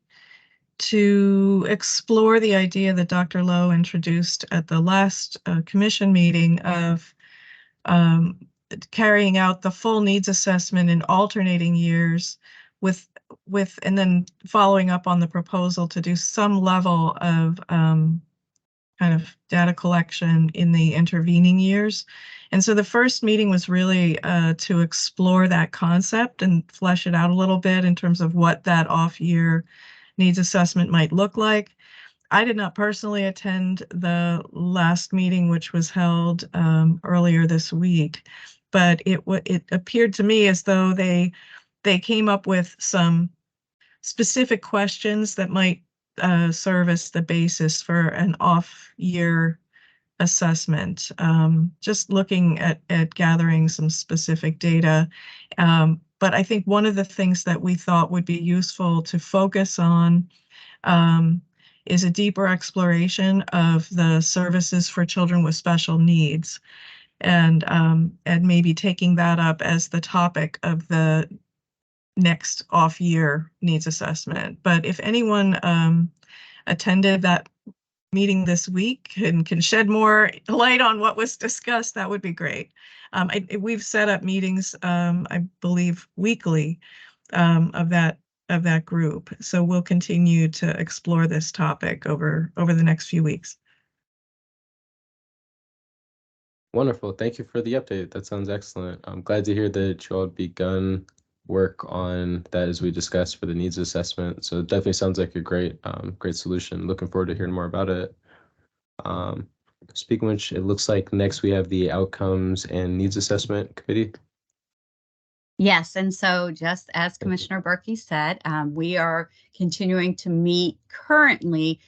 to explore the idea that Dr. Lowe introduced at the last commission meeting of carrying out the full needs assessment in alternating years with and then following up on the proposal to do some level of kind of data collection in the intervening years. And so the first meeting was really to explore that concept and flesh it out a little bit in terms of what that off-year needs assessment might look like. I did not personally attend the last meeting, which was held earlier this week, but it appeared to me as though they came up with some specific questions that might serve as the basis for an off-year assessment. Just looking at gathering some specific data. But I think one of the things that we thought would be useful to focus on is a deeper exploration of the services for children with special needs, and maybe taking that up as the topic of the next off-year needs assessment. But if anyone attended that meeting this week and can shed more light on what was discussed, that would be great. We've set up meetings, I believe, weekly of that group. So we'll continue to explore this topic over the next few weeks. Wonderful. Thank you for the update. That sounds excellent. I'm glad to hear that you all begun work on that as we discussed for the needs assessment. So it definitely sounds like a great solution. Looking forward to hearing more about it. Speaking of which, it looks like next we have the Outcomes and Needs Assessment Committee. Yes, and so just as Commissioner Berkey said, we are continuing to meet currently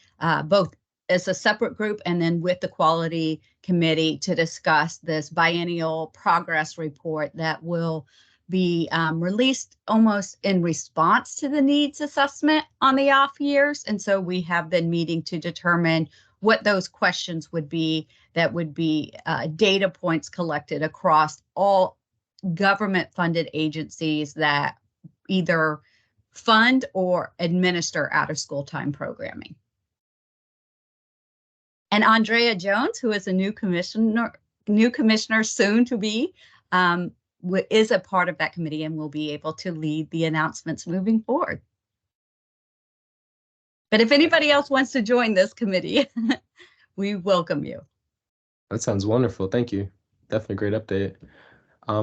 both as a separate group and then with the Quality Committee to discuss this biennial progress report that will be released almost in response to the needs assessment on the off years. And so we have been meeting to determine what those questions would be that would be data points collected across all government-funded agencies that either fund or administer out-of-school time programming. And Andrea Jones, who is a new commissioner soon to be, is a part of that committee and will be able to lead the announcements moving forward. But if anybody else wants to join this committee, we welcome you. That sounds wonderful. Thank you. Definitely a great update.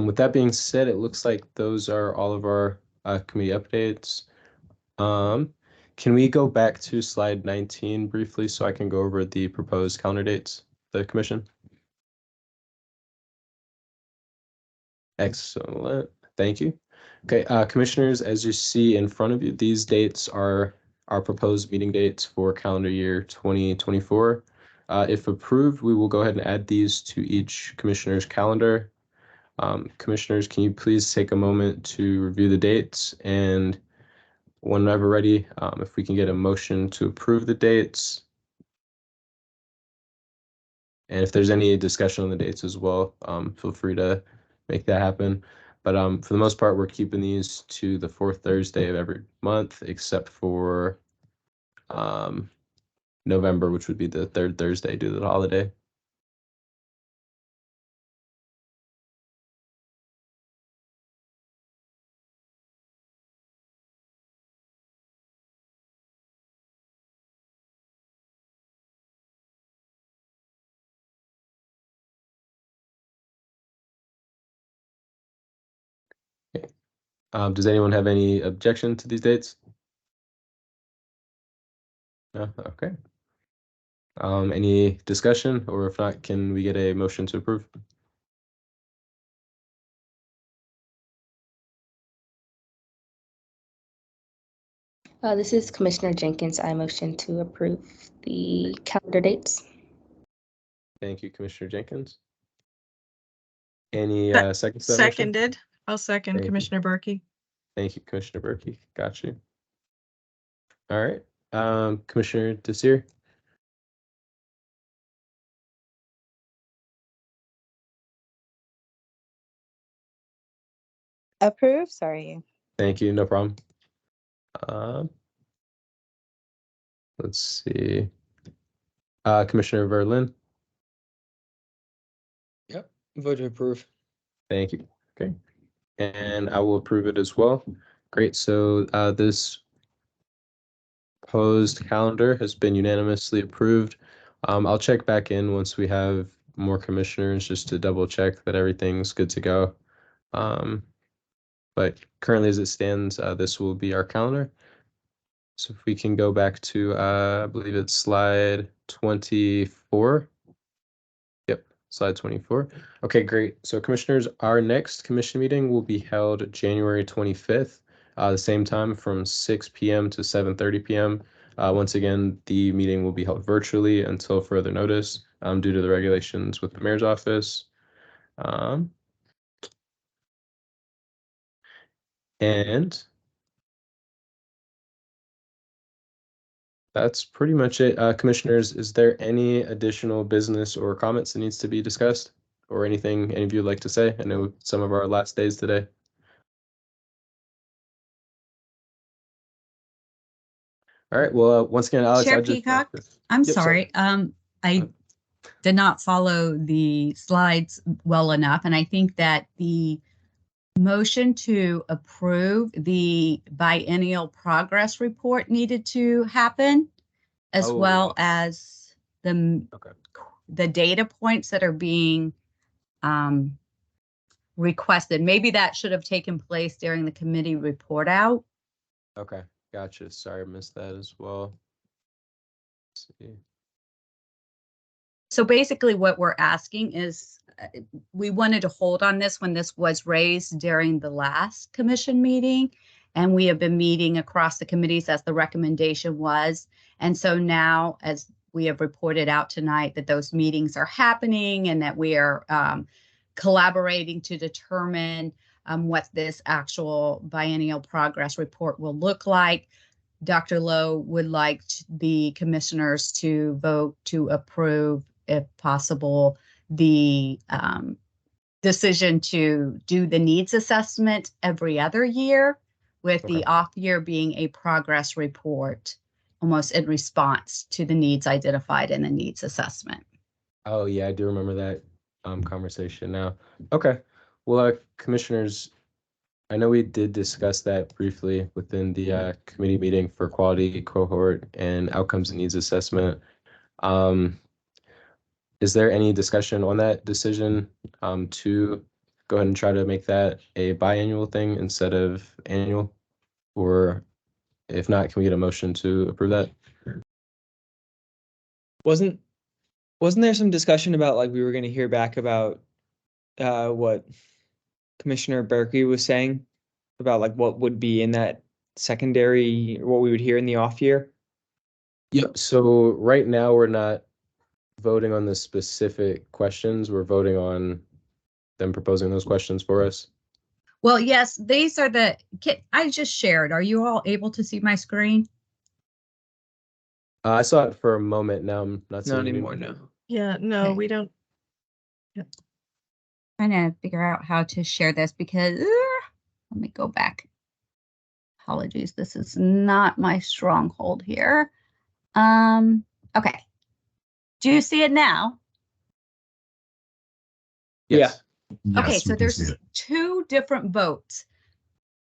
With that being said, it looks like those are all of our committee updates. Can we go back to slide 19 briefly so I can go over the proposed calendar dates, the commission? Excellent. Thank you. Okay, commissioners, as you see in front of you, these dates are our proposed meeting dates for calendar year 2024. If approved, we will go ahead and add these to each commissioner's calendar. Commissioners, can you please take a moment to review the dates, and whenever ready, if we can get a motion to approve the dates. And if there's any discussion on the dates as well, feel free to make that happen. But for the most part, we're keeping these to the fourth Thursday of every month, except for November, which would be the third Thursday due to the holiday. Okay. Does anyone have any objection to these dates? No? Okay. Any discussion, or if not, can we get a motion to approve? This is Commissioner Jenkins. I motion to approve the calendar dates. Thank you, Commissioner Jenkins. Any seconds? Seconded. I'll second. Thank Commissioner Berkey. Thank you, Commissioner Berkey. Got you. All right. Commissioner Desir. Approve. Sorry. Thank you. No problem. Let's see. Commissioner Verlin. Yep. Vote to approve. Thank you. Okay. And I will approve it as well. Great. So this proposed calendar has been unanimously approved. I'll check back in once we have more commissioners just to double check that everything's good to go. But currently as it stands, this will be our calendar. So if we can go back to, I believe it's slide 24. Yep, slide 24. Okay, great. So commissioners, our next commission meeting will be held January 25th, the same time from 6 p.m. to 7:30 p.m. Once again, the meeting will be held virtually until further notice due to the regulations with the mayor's office. And that's pretty much it. Commissioners, is there any additional business or comments that needs to be discussed or anything any of you would like to say? I know some of our last days today. All right. Well, once again, Alex, Chair I just Peacock, I'm Yep, sorry. I did not follow the slides well enough, and I think that the motion to approve the biennial progress report needed to happen, as Oh, well as Okay. the data points that are being requested. Maybe that should have taken place during the committee report out. Okay. Gotcha. Sorry, I missed that as well. Let's see. So basically what we're asking is we wanted to hold on this when this was raised during the last commission meeting. And we have been meeting across the committees as the recommendation was. And so now, as we have reported out tonight, that those meetings are happening and that we are collaborating to determine what this actual biennial progress report will look like. Dr. Lowe would like the commissioners to vote to approve, if possible, the decision to do the needs assessment every other year, with the off year being a progress report, almost in response to the needs identified in the needs assessment. Oh, yeah, I do remember that conversation now. Okay. Well, commissioners, I know we did discuss that briefly within the committee meeting for quality cohort and outcomes and needs assessment. Is there any discussion on that decision to go ahead and try to make that a biannual thing instead of annual? Or if not, can we get a motion to approve that? Wasn't there some discussion about like we were going to hear back about what Commissioner Berkey was saying about like what would be in that secondary, what we would hear in the off year? Yep. So right now we're not voting on the specific questions. We're voting on them proposing those questions for us. Well, yes, these are the I just shared. Are you all able to see my screen? I saw it for a moment. Now I'm not seeing Not it anymore, no. Yeah, no, Okay. we don't. Trying to figure out how to share this because let me go back. Apologies, this is not my stronghold here. Okay. Do you see it now? Yes. Okay, Yes, so we can see there's it. two different votes.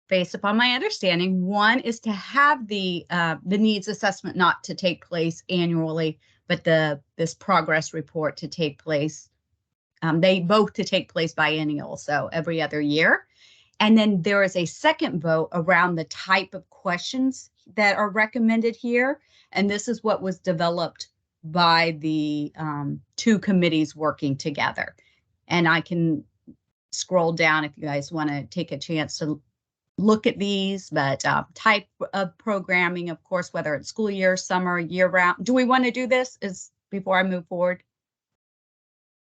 Based upon my understanding, one is to have the needs assessment not to take place annually, but this progress report to take place. They both to take place biennial, so every other year. And then there is a second vote around the type of questions that are recommended here. And this is what was developed by the two committees working together. And I can scroll down if you guys want to take a chance to look at these, but type of programming, of course, whether it's school year, summer, year round. Do we want to do this before I move forward?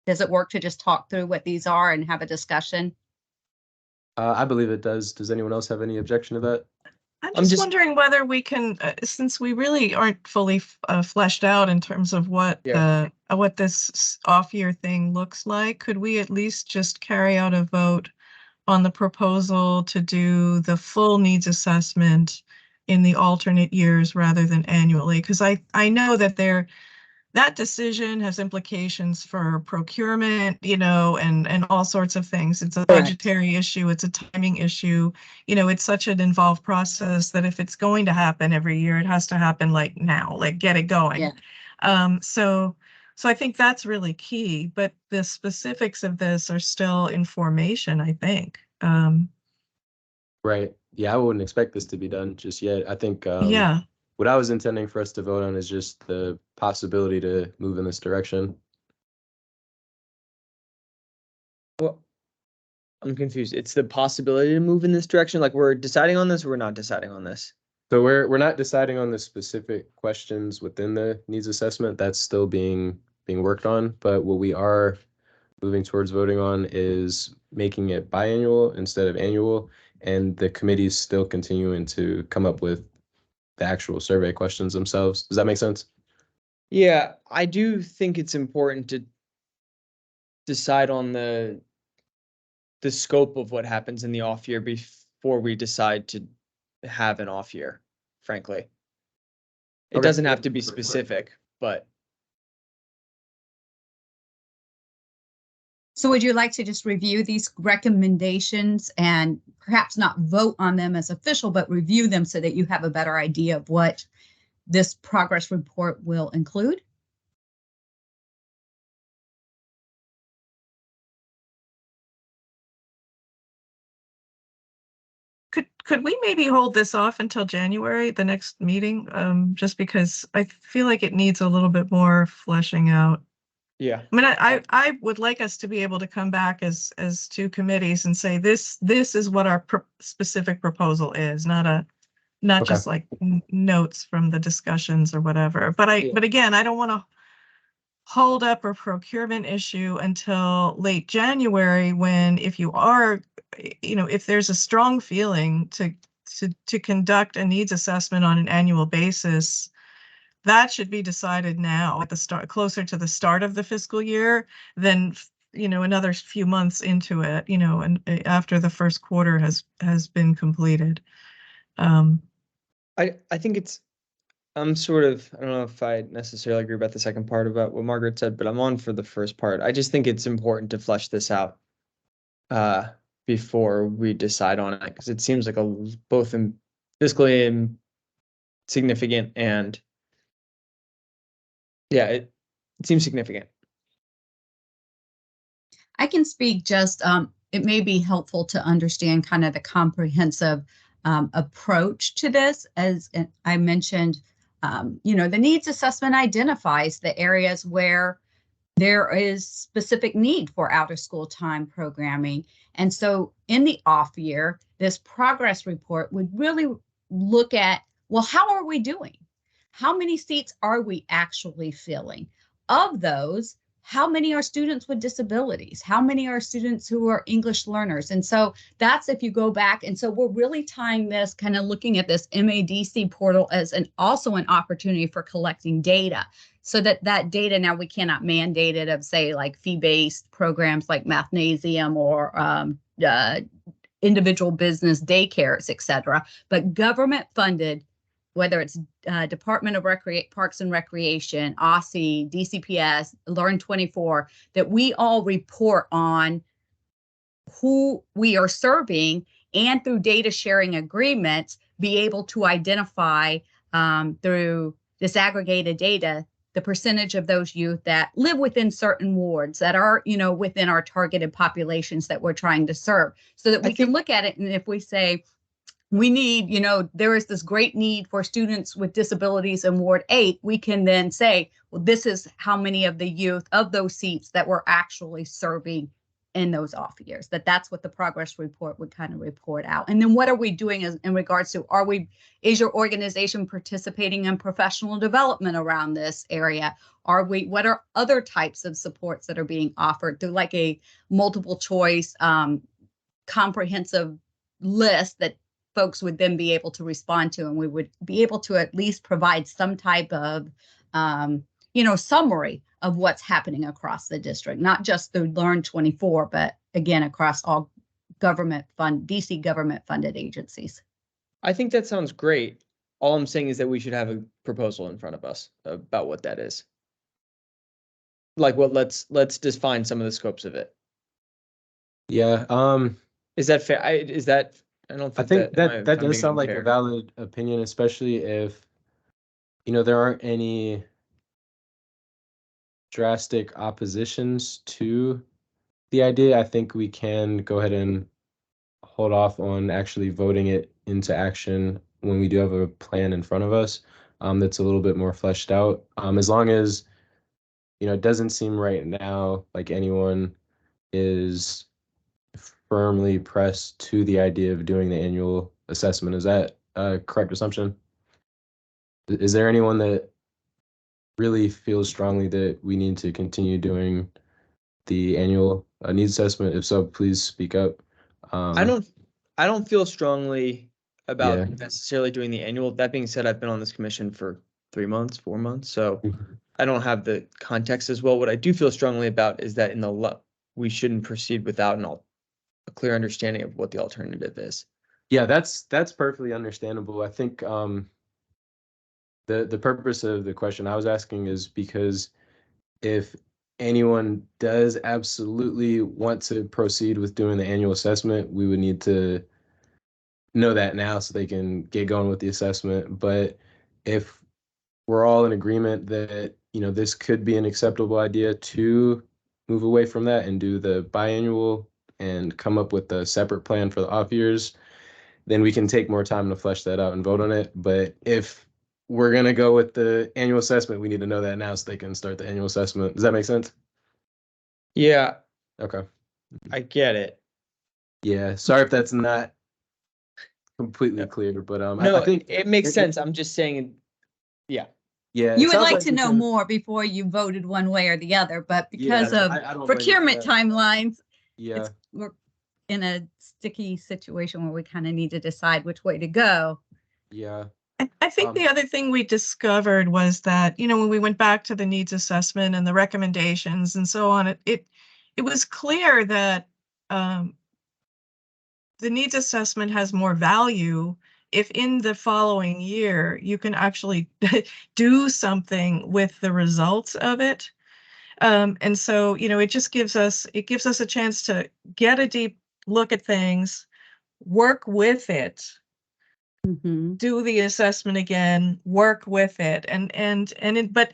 Does it work to just talk through what these are and have a discussion? I believe it does. Does anyone else have any objection to that? I'm just wondering whether we can, since we really aren't fully fleshed out in terms of what what this off-year thing looks like, could we at least just carry out a vote on the proposal to do the full needs assessment in the alternate years rather than annually? Because I know that that decision has implications for procurement, and all sorts of things. It's a budgetary issue. It's a timing issue. It's such an involved process that if it's going to happen every year, it has to happen like now, like get it going. Yeah. So I think that's really key, but the specifics of this are still information, I think. Right. Yeah, I wouldn't expect this to be done just yet. I think Yeah. what I was intending for us to vote on is just the possibility to move in this direction. Well, I'm confused. It's the possibility to move in this direction. Like we're deciding on this or we're not deciding on this? So we're not deciding on the specific questions within the needs assessment. That's still being worked on. But what we are moving towards voting on is making it biannual instead of annual, and the committee's still continuing to come up with the actual survey questions themselves. Does that make sense? Yeah, I do think it's important to decide on the scope of what happens in the off year before we decide to have an off year, frankly. It Okay. doesn't have to be specific, but So would you like to just review these recommendations and perhaps not vote on them as official, but review them so that you have a better idea of what this progress report will include? Could we maybe hold this off until January, the next meeting? Just because I feel like it needs a little bit more fleshing out. yeah. I mean, I would like us to be able to come back as two committees and say this is what our specific proposal is, not Okay. just like notes from the discussions or whatever. But Yeah. but again, I don't want to hold up a procurement issue until late January when if you are, if there's a strong feeling to conduct a needs assessment on an annual basis, that should be decided now at the start, closer to the start of the fiscal year than another few months into it, and after the first quarter has been completed. I think it's I'm I don't know if I necessarily agree about the second part about what Margaret said, but I'm on for the first part. I just think it's important to flesh this out before we decide on it, because it seems like both fiscally significant and yeah, it seems significant. I can speak just, it may be helpful to understand kind of the comprehensive approach to this. As I mentioned, the needs assessment identifies the areas where there is specific need for out of school time programming. And so in the off year, this progress report would really look at, well, how are we doing? How many seats are we actually filling? Of those, how many are students with disabilities? How many are students who are English learners? And so that's if you go back. And so we're really tying this, kind of looking at this MADC portal as also an opportunity for collecting data. So that data, now we cannot mandate it of, say, like fee-based programs like Mathnasium or individual business daycares, et cetera, but government funded, whether it's Department of Parks and Recreation, OSSI, DCPS, Learn 24, that we all report on who we are serving, and through data sharing agreements, be able to identify through disaggregated data the percentage of those youth that live within certain wards that are, within our targeted populations that we're trying to serve, so that we can look at it. And if we say, we need, there is this great need for students with disabilities in Ward 8, we can then say, well, this is how many of the youth of those seats that we're actually serving in those off years. That's what the progress report would kind of report out. And then what are we doing in regards to, is your organization participating in professional development around this area? What are other types of supports that are being offered through like a multiple choice comprehensive list that folks would then be able to respond to, and we would be able to at least provide some type of summary of what's happening across the district, not just through Learn 24, but again, across all DC government funded agencies. I think that sounds great. All I'm saying is that we should have a proposal in front of us about what that is. Like let's define some of the scopes of it. Yeah. Is that fair? I don't think that does sound like a valid opinion, especially if, there aren't any drastic oppositions to the idea. I think we can go ahead and hold off on actually voting it into action when we do have a plan in front of us that's a little bit more fleshed out. As long as, it doesn't seem right now like anyone is firmly pressed to the idea of doing the annual assessment. Is that a correct assumption? Is there anyone that really feels strongly that we need to continue doing the annual needs assessment? If so, please speak up. I don't feel strongly about Yeah. necessarily doing the annual. That being said, I've been on this commission for 3 months, 4 months, so I don't have the context as well. What I do feel strongly about is that we shouldn't proceed without a clear understanding of what the alternative is. Yeah, that's perfectly understandable. I think the purpose of the question I was asking is because if anyone does absolutely want to proceed with doing the annual assessment, we would need to know that now so they can get going with the assessment. But if we're all in agreement that, this could be an acceptable idea to move away from that and do the biannual and come up with a separate plan for the off years, then we can take more time to flesh that out and vote on it. But if we're gonna go with the annual assessment, we need to know that now so they can start the annual assessment. Does that make sense? Yeah, Okay. I get it. Yeah. Sorry if that's not completely clear, but No, I think it makes sense. I'm just saying, yeah. Yeah. You it would sounds like to we know can- more before you voted one way or the other, but because Yeah, of I don't blame you for procurement that. timelines, Yeah. we're in a sticky situation where we kind of need to decide which way to go. Yeah. I think the other thing we discovered was that, when we went back to the needs assessment and the recommendations and so on, it was clear that the needs assessment has more value if in the following year you can actually do something with the results of it. And so, it just gives us a chance to get a deep look at things, work with it, do the assessment again, work with it,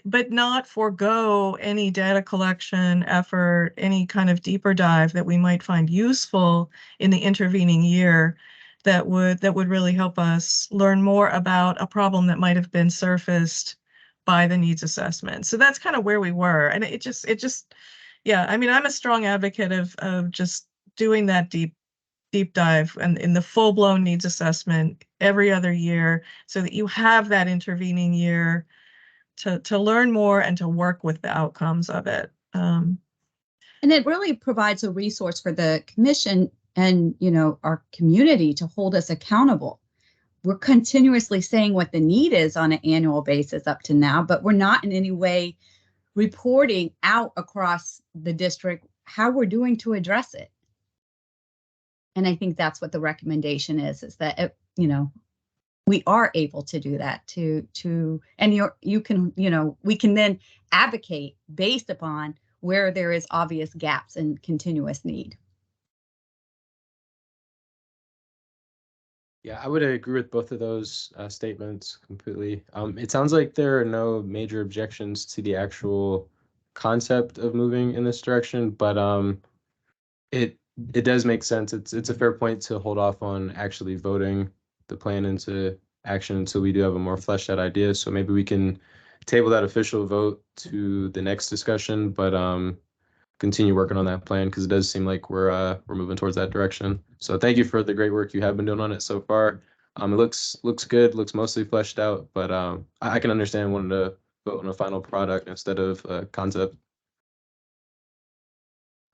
but not forego any data collection effort, any kind of deeper dive that we might find useful in the intervening year that would really help us learn more about a problem that might have been surfaced by the needs assessment. So that's kind of where we were. And it just, yeah, I mean, I'm a strong advocate of just doing that deep dive and in the full-blown needs assessment every other year so that you have that intervening year to learn more and to work with the outcomes of it. And it really provides a resource for the commission and, our community to hold us accountable. We're continuously saying what the need is on an annual basis up to now, but we're not in any way reporting out across the district how we're doing to address it. And I think that's what the recommendation is that, we are able to do that and you can, we can then advocate based upon where there is obvious gaps and continuous need. Yeah, I would agree with both of those statements completely. It sounds like there are no major objections to the actual concept of moving in this direction, but it does make sense. It's a fair point to hold off on actually voting the plan into action until we do have a more fleshed out idea. So maybe we can table that official vote to the next discussion, but continue working on that plan because it does seem like we're moving towards that direction. So thank you for the great work you have been doing on it so far. It looks good, looks mostly fleshed out, but I can understand wanting to vote on a final product instead of a concept.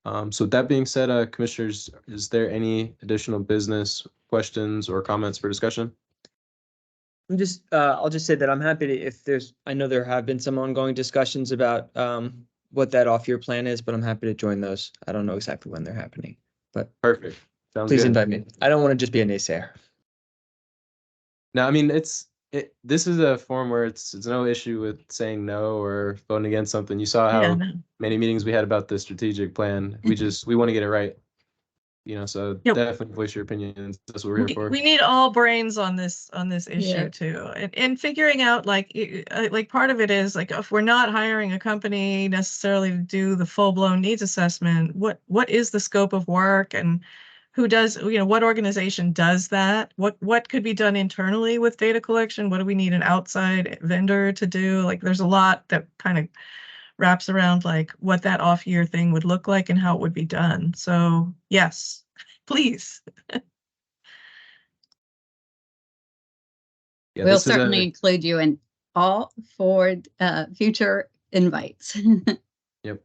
So with that being said, commissioners, is there any additional business questions or comments for discussion? I'll just say that I'm happy to, I know there have been some ongoing discussions about what that off-year plan is, but I'm happy to join those. I don't know exactly when they're happening, but Perfect. Sounds please good. invite me. I don't want to just be a naysayer. No, I mean, this is a forum where it's no issue with saying no or voting against something. You saw how many meetings we had about the strategic plan. We want to get it right. So definitely voice your opinions. That's what we're here for. We need all brains on this issue Yeah. too, and figuring out like part of it is like if we're not hiring a company necessarily to do the full-blown needs assessment, what is the scope of work and who does, what organization does that? What could be done internally with data collection? What do we need an outside vendor to do? Like there's a lot that kind of wraps around like what that off-year thing would look like and how it would be done. So yes, please. Yeah, We'll this is certainly include you in all for future invites. Yep.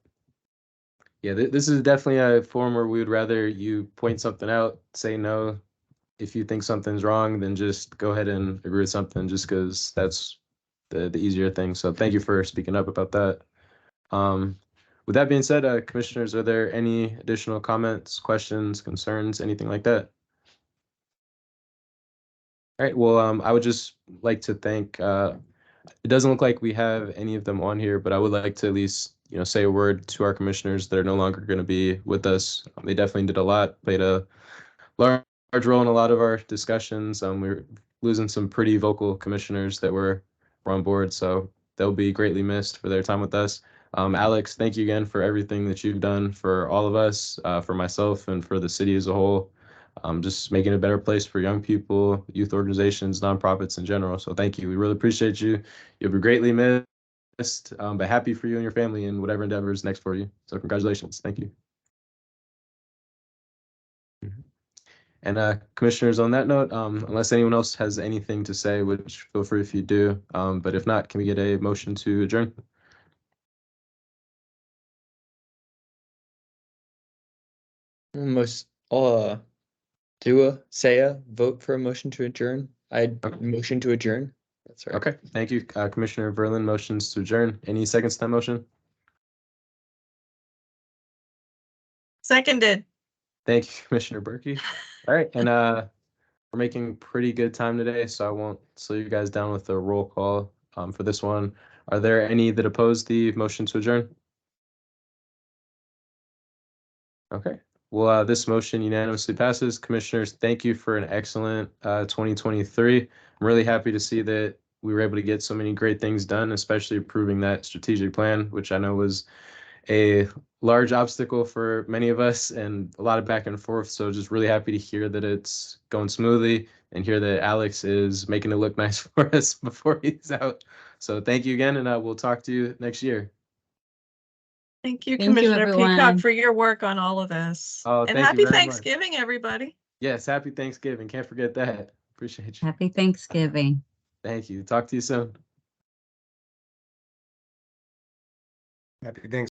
Yeah, this is definitely a forum where we would rather you point something out, say no. If you think something's wrong, then just go ahead and agree with something, just because that's the easier thing. So thank you for speaking up about that. With that being said, commissioners, are there any additional comments, questions, concerns, anything like that? All right, well, I would just like to thank, it doesn't look like we have any of them on here, but I would like to at least, say a word to our commissioners that are no longer going to be with us. They definitely did a lot, played a large role in a lot of our discussions. We're losing some pretty vocal commissioners that were on board, so they'll be greatly missed for their time with us. Alex, thank you again for everything that you've done for all of us, for myself, and for the city as a whole. Just making it a better place for young people, youth organizations, nonprofits in general. So thank you. We really appreciate you. You'll be greatly missed, but happy for you and your family and whatever endeavor is next for you. So congratulations. Thank you. And commissioners, on that note, unless anyone else has anything to say, which feel free if you do. But if not, can we get a motion to adjourn? Most say a vote for a motion to adjourn. I'd motion to adjourn. That's right. Okay, thank you. Commissioner Verlin motions to adjourn. Any seconds to that motion? Seconded. Thank you, Commissioner Berkey. All right, and we're making pretty good time today, so I won't slow you guys down with a roll call for this one. Are there any that oppose the motion to adjourn? Okay. Well, this motion unanimously passes. Commissioners, thank you for an excellent 2023. I'm really happy to see that we were able to get so many great things done, especially approving that strategic plan, which I know was a large obstacle for many of us and a lot of back and forth. So just really happy to hear that it's going smoothly and hear that Alex is making it look nice for us before he's out. So thank you again, and we'll talk to you next year. Thank you, Thank you, Commissioner everyone. Peacock, for your work on all of this. Oh, And thank you happy very much. Thanksgiving, everybody. Yes, happy Thanksgiving. Can't forget that. Appreciate you. Happy Thanksgiving. Thank you. Talk to you soon. Happy Thanksgiving.